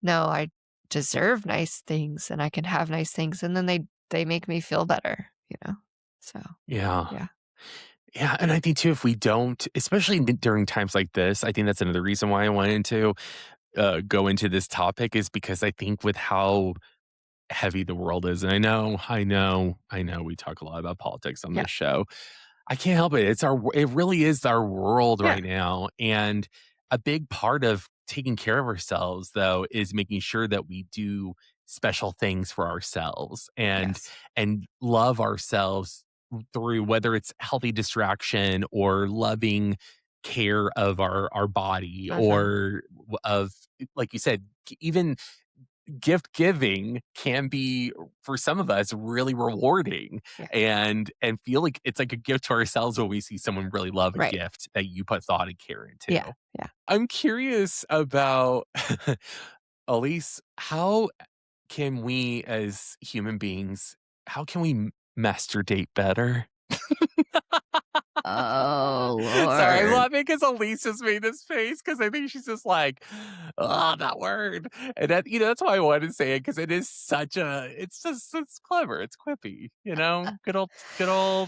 no, I deserve nice things and I can have nice things. And then they make me feel better, you know? So Yeah. yeah. Yeah, and I think too, if we don't, especially during times like this, I think that's another reason why I wanted to go into this topic is because I think with how heavy the world is, and I know, we talk a lot about politics on Yeah. this show. I can't help it. It really is our world Yeah. right now, and a big part of taking care of ourselves, though, is making sure that we do special things for ourselves Yes. and love ourselves through whether it's healthy distraction or loving care of our body Mhm. or of like you said, even gift giving can be for some of us really rewarding Yeah. and feel like it's like a gift to ourselves when we see someone really love a Right. gift that you put thought and care into. Yeah. Yeah. I'm curious about Elise, how can we as human beings, how can we master date better? Oh, Sorry, I'm Lord. laughing because Elise just made this face because I think she's just like, "Oh, that word." And that, that's why I wanted to say it because it is such a, it's clever, it's quippy, good old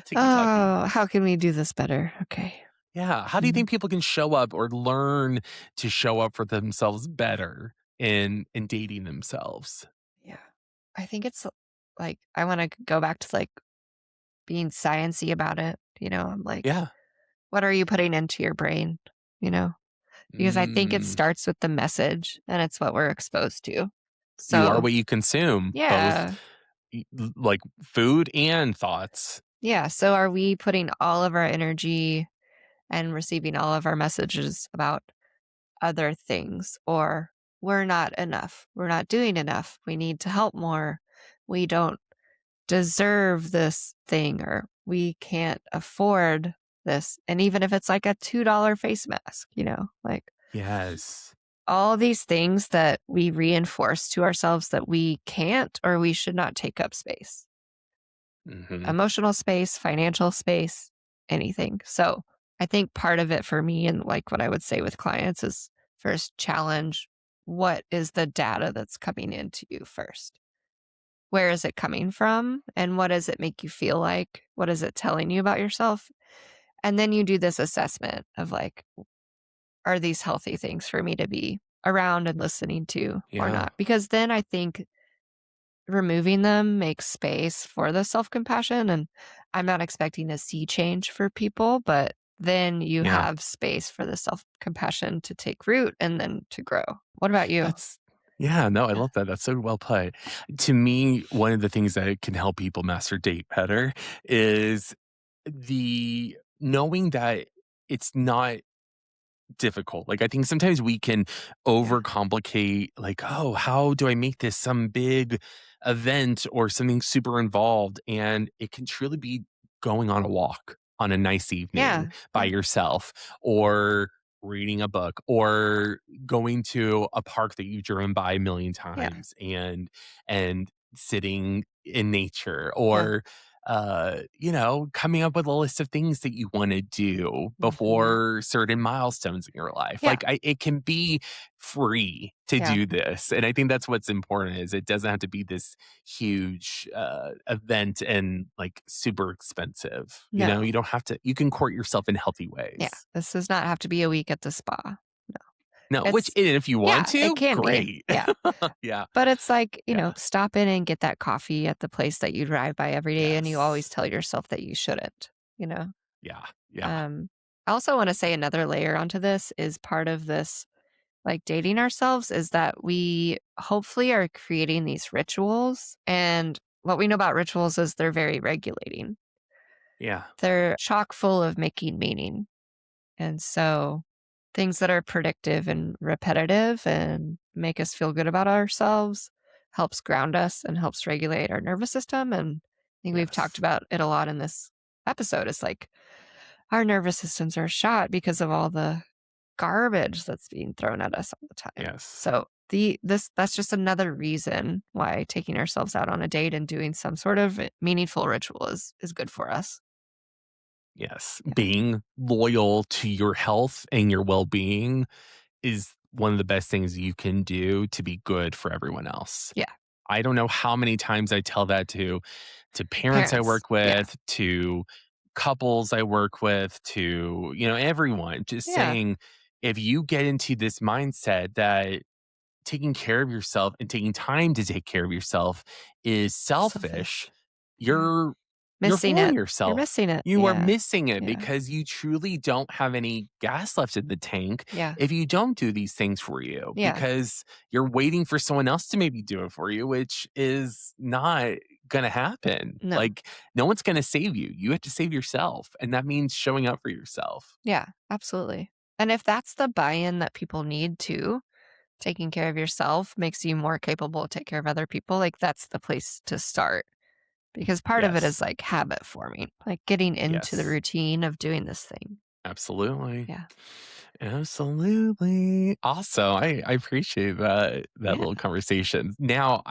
ticky tacky. Oh, how can we do this better? Okay. Yeah. How do you Mm, think people can show up or learn to show up for themselves better in dating themselves? yeah. I think it's like I wanna go back to, like, being sciencey about it, I'm like, Yeah. "What are you putting into your brain?" You know? Because I think it Mm. starts with the message, and it's what we're exposed to. You are So, what you consume, both yeah. like food and thoughts. Yeah, so are we putting all of our energy and receiving all of our messages about other things, or we're not enough. We're not doing enough. We need to help more. We don't deserve this thing, or we can't afford this. And even if it's like a $2 face mask, like Yes. all these things that we reinforce to ourselves that we can't or we should not take up space, Mhm. emotional space, financial space, anything. So I think part of it for me and like what I would say with clients is first challenge what is the data that's coming into you first? Where is it coming from? And what does it make you feel like? What is it telling you about yourself? And then you do this assessment of like, are these healthy things for me to be around and listening to or Yeah. not? Because then I think removing them makes space for the self-compassion, and I'm not expecting a sea change for people, but then you Yeah. have space for the self-compassion to take root and then to grow. What about you? That's yeah, no, I Yeah. love that. That's so well put. To me, one of the things that can help people master date better is the knowing that it's not difficult. Like, I think sometimes we can Yeah. overcomplicate, like, oh, how do I make this some big event or something super involved? And it can truly be going on a walk on a nice evening Yeah. by Yeah. yourself or reading a book or going to a park that you've driven by a million Yeah. times and sitting in nature Yeah. or coming up with a list of things that you want to do Mhm. before certain milestones in your life. Yeah. Like it can be free to Yeah. do this. And I think that's what's important is it doesn't have to be this huge event and like super expensive. No. You don't have to, you can court yourself in healthy Yeah. ways. This does not have to be a week at the spa. No. No, which It's and if you want yeah, it to, can be. great. Yeah. Yeah. But it's like, Yeah. stop in and get that coffee at the place that you drive by every day and you always Yes. tell yourself that you shouldn't, you know? Yeah. Yeah. Um, I also want to say another layer onto this is part of this, like dating ourselves, is that we hopefully are creating these rituals. And what we know about rituals is they're very regulating, Yeah. they're chock full of making meaning. And so things that are predictive and repetitive and make us feel good about ourselves helps ground us and helps regulate our nervous system. And I think we've talked Yes. about it a lot in this episode. It's like our nervous systems are shot because of all the garbage that's being thrown at us all the time. Yes. So that's just another reason why taking ourselves out on a date and doing some sort of meaningful ritual is good for us. Yes. Yeah. Being loyal to your health and your well-being is one of the best things you can do to be good for everyone else. Yeah. I don't know how many times I tell that to parents I Parents. work Yeah. with, to couples I work with, to, everyone, just Yeah. saying if you get into this mindset that taking care of yourself and taking time to take care of yourself is selfish, Selfish. Yeah. you're Missing fooling it. You're yourself. missing it. You are Yeah. missing it Yeah. because you truly don't have any gas left in the tank Yeah. if you don't do these things for you Yeah. because you're waiting for someone else to maybe do it for you, which is not gonna happen. No. Like, no one's gonna save you. You have to save yourself, and that means showing up for yourself. Yeah, absolutely. And if that's the buy-in that people need too, taking care of yourself makes you more capable to take care of other people, like, that's the place to start. Because part of it is, Yes. like, habit forming, like, getting into the Yes. routine of doing this thing. Absolutely. Yeah. Absolutely. Also, I appreciate that Yeah. little conversation. Now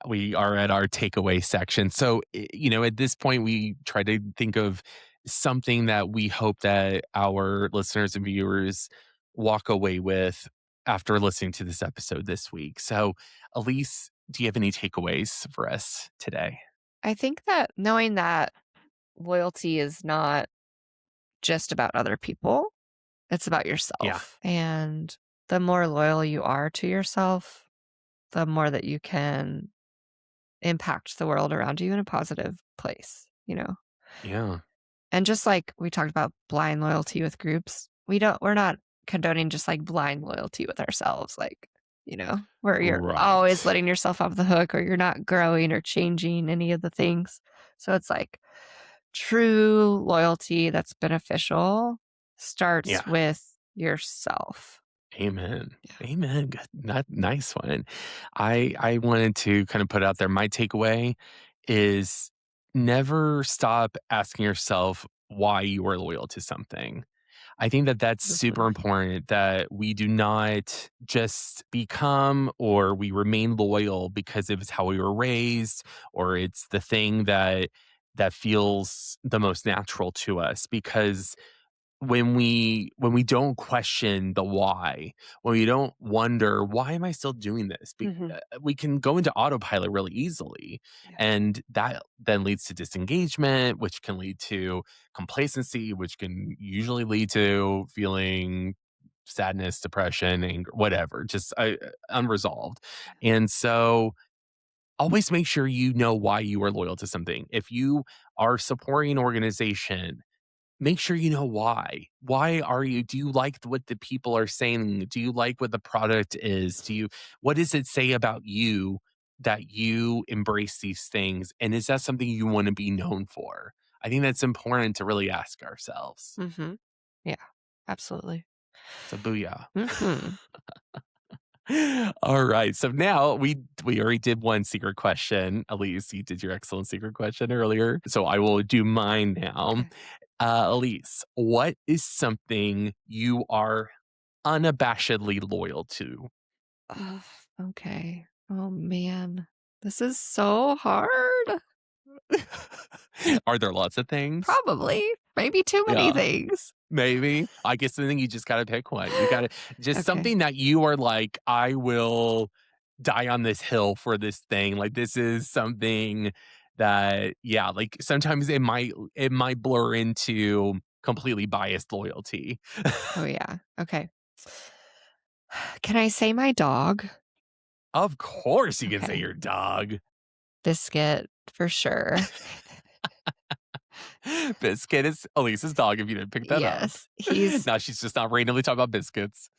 we are at our takeaway section. So, at this point, we try to think of something that we hope that our listeners and viewers walk away with after listening to this episode this week. So, Elise, do you have any takeaways for us today? I think that knowing that loyalty is not just about other people, it's about Yeah. yourself. And the more loyal you are to yourself, the more that you can impact the world around you in a positive place, you know? Yeah. And just like we talked about blind loyalty with groups, we're not condoning just like blind loyalty with ourselves, like, where you're always Right. letting yourself off the hook or you're not growing or changing any of the things. So it's like true loyalty that's beneficial starts Yeah. with yourself. Amen. Yeah. Amen. Good. Nice one. I wanted to kind of put out there my takeaway is never stop asking yourself why you are loyal to something. I think that that's super Mhm. important that we do not just become or we remain loyal because it was how we were raised or it's the thing that feels the most natural to us because when we don't question the why, when we don't wonder, "Why am I still doing this?" Mhm. We can go into autopilot really easily, Yeah. and that then leads to disengagement, which can lead to complacency, which can usually lead to feeling sadness, depression, anger, whatever, just, unresolved, and so, always make sure you know why you are loyal to something. If you are supporting an organization, make sure you know why. Why are you do you like what the people are saying? Do you like what the product is? What does it say about you that you embrace these things? And is that something you want to be known for? I think that's important to really ask ourselves. Mhm. Yeah. Absolutely. So booyah. Mhm. All right. So now we already did one secret question. Elise, you did your excellent secret question earlier. So I will do mine now. Okay. Elise, what is something you are unabashedly loyal to? Oh, okay. Oh, man. This is so hard. Are there lots of things? Probably. Maybe too many Yeah, things. maybe. I guess then you just gotta pick one. You gotta just Okay. something that you are like, I will die on this hill for this thing. Like this is something that, yeah, like sometimes it might blur into completely biased loyalty. Oh, yeah. Okay. Can I say my dog? Of course you can say Okay. your dog. Biscuit for sure. Biscuit is Elise's dog, if you didn't pick that up. Yes. He's Now she's just not randomly talking about biscuits.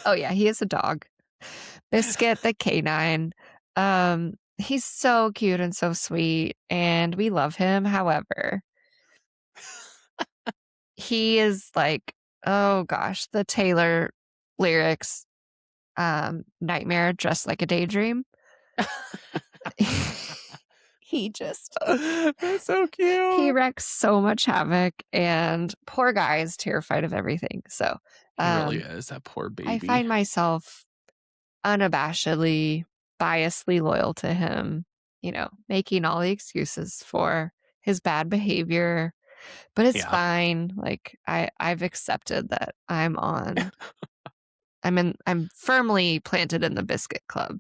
oh, yeah, he is a dog. Biscuit the canine. He's so cute and so sweet, and we love him. However, he is like, oh gosh, the Taylor lyrics, nightmare dressed like a daydream. He just That's so he cute. wrecks so much havoc, and poor guy is terrified of everything. So, He really um, is, that poor I baby. find myself unabashedly, biasedly loyal to him, making all the excuses for his bad behavior, but it's Yeah. fine. Like I've accepted that I'm firmly planted in the biscuit club.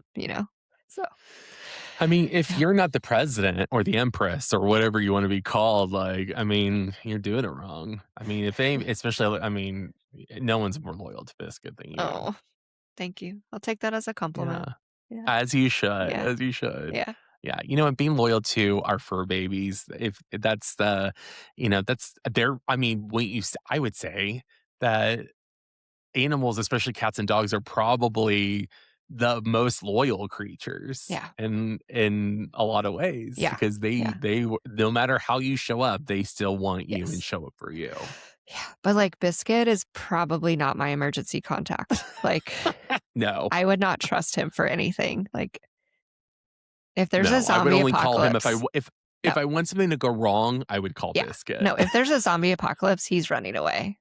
So I mean, if yeah. you're not the president or the empress or whatever you wanna be called, like, I mean, you're doing it wrong. I mean, if any especially, I mean, no one's more loyal to Biscuit than you. Oh, thank you. I'll take that as a compliment. Yeah. Yeah. As you should, Yeah. as you should. Yeah. Yeah, and being loyal to our fur babies, if that's that's they're I mean, I would say that animals, especially cats and dogs, are probably the most loyal creatures Yeah. in a lot of ways Yeah. because Yeah. no matter how you show up, they still want you and Yes. show up for you. Yeah. But like Biscuit is probably not my emergency contact. Like No, I would not trust him for anything. Like if there's a no, I would zombie only call him if apocalypse, if no. I want something to go wrong, I would call Yeah. Biscuit. No, if there's a zombie apocalypse, he's running away.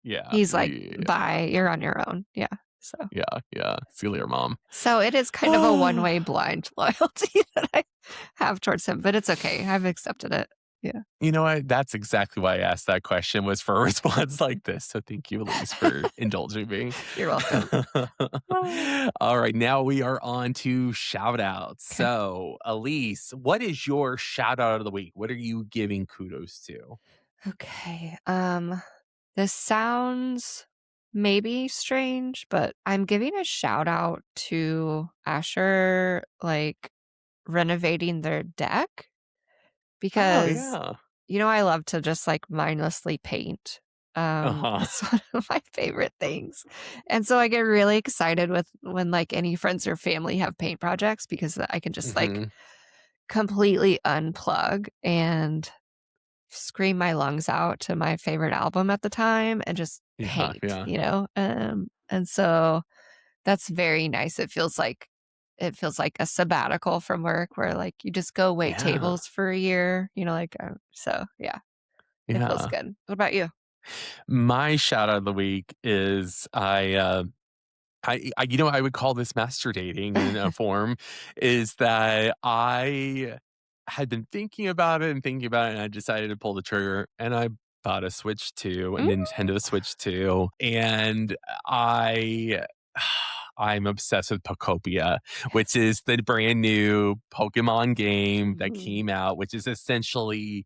Yeah, He's like, yeah, "Bye, you're on your own." Yeah. So yeah, yeah. See you later, mom. so it is kind of a one-way blind loyalty that I have towards him, but it's okay. I've accepted it. Yeah. You know what? That's exactly why I asked that question was for a response like this. So thank you, Elise, for indulging me. You're welcome. All right, now we are on to shout outs. Okay. So, Elise, what is your shout out of the week? What are you giving kudos to? Okay. This sounds maybe strange, but I'm giving a shout out to Asher like renovating their deck Oh, because yeah. I love to just like mindlessly paint. Uh huh. It's one of my favorite things. And so I get really excited with when like any friends or family have paint projects because I can just like Hmm. completely unplug and scream my lungs out to my favorite album at the time and just Yeah, paint, yeah, and so that's very nice. It feels like a sabbatical from work where like you just go wait yeah, tables for a year, so yeah, it feels yeah. good. What about you? My shout out of the week is I would call this master dating in a form, is that I had been thinking about it and thinking about it, and I decided to pull the trigger, and I bought a Switch 2, a Mm, Nintendo Switch 2, and I I'm obsessed with Pokopia, which yes. is the brand new Pokemon game that Mhm, came out, which is essentially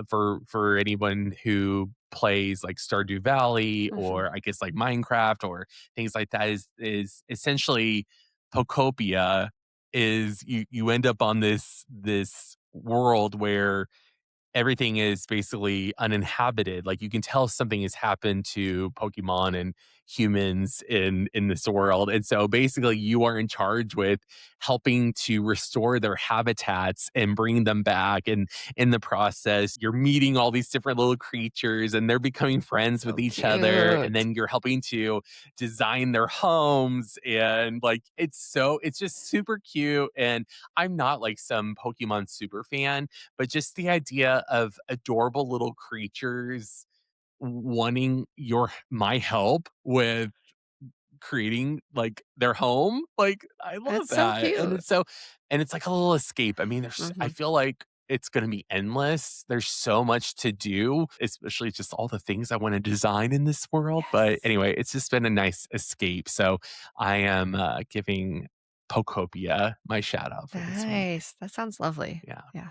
for anyone who plays like Stardew Valley mhm. or I guess like Minecraft or things like that is essentially Pokopia is you end up on this world where everything is basically uninhabited. Like you can tell something has happened to Pokemon and humans in this world. And so basically you are in charge with helping to restore their habitats and bring them back. And in the process, you're meeting all these different little creatures and they're becoming friends with So each other. And cute. then you're helping to design their homes. And like it's just super cute. And I'm not like some Pokemon super fan, but just the idea of adorable little creatures wanting your my help with creating like their home, like I love That's so that. cute. And it's like a little escape. I mean, I Mhm. feel like it's going to be endless. There's so much to do, especially just all the things I want to design in this world. But Yes. anyway, it's just been a nice escape. So I am giving Pokopia my shout out for this week. Nice. That sounds lovely. Yeah. Yeah.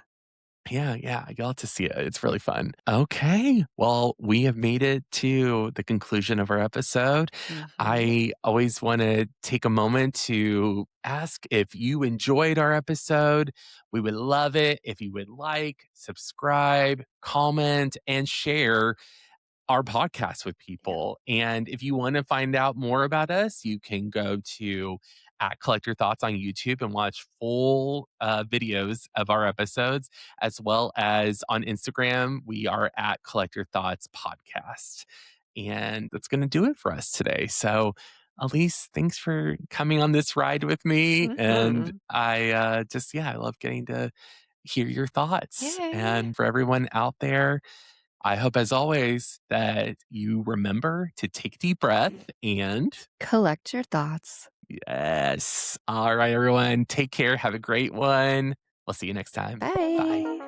Yeah, yeah, I got to see it. It's really fun. Okay. Well, we have made it to the conclusion of our episode. Mhm. I always want to take a moment to ask if you enjoyed our episode. We would love it if you would like, subscribe, comment, and share our podcast with Yeah. people. And if you want to find out more about us, you can go to at Collector Thoughts on YouTube and watch full videos of our episodes, as well as on Instagram. We are at Collector Thoughts Podcast. And that's going to do it for us today. So, Elise, thanks for coming on this ride with me. And Mhm. yeah, I love getting to hear your thoughts. Yay. And for everyone out there, I hope, as always, that you remember to take a deep breath and Collect your thoughts. yes. All right, everyone. Take care. Have a great one. We'll see you next time. Bye. Bye.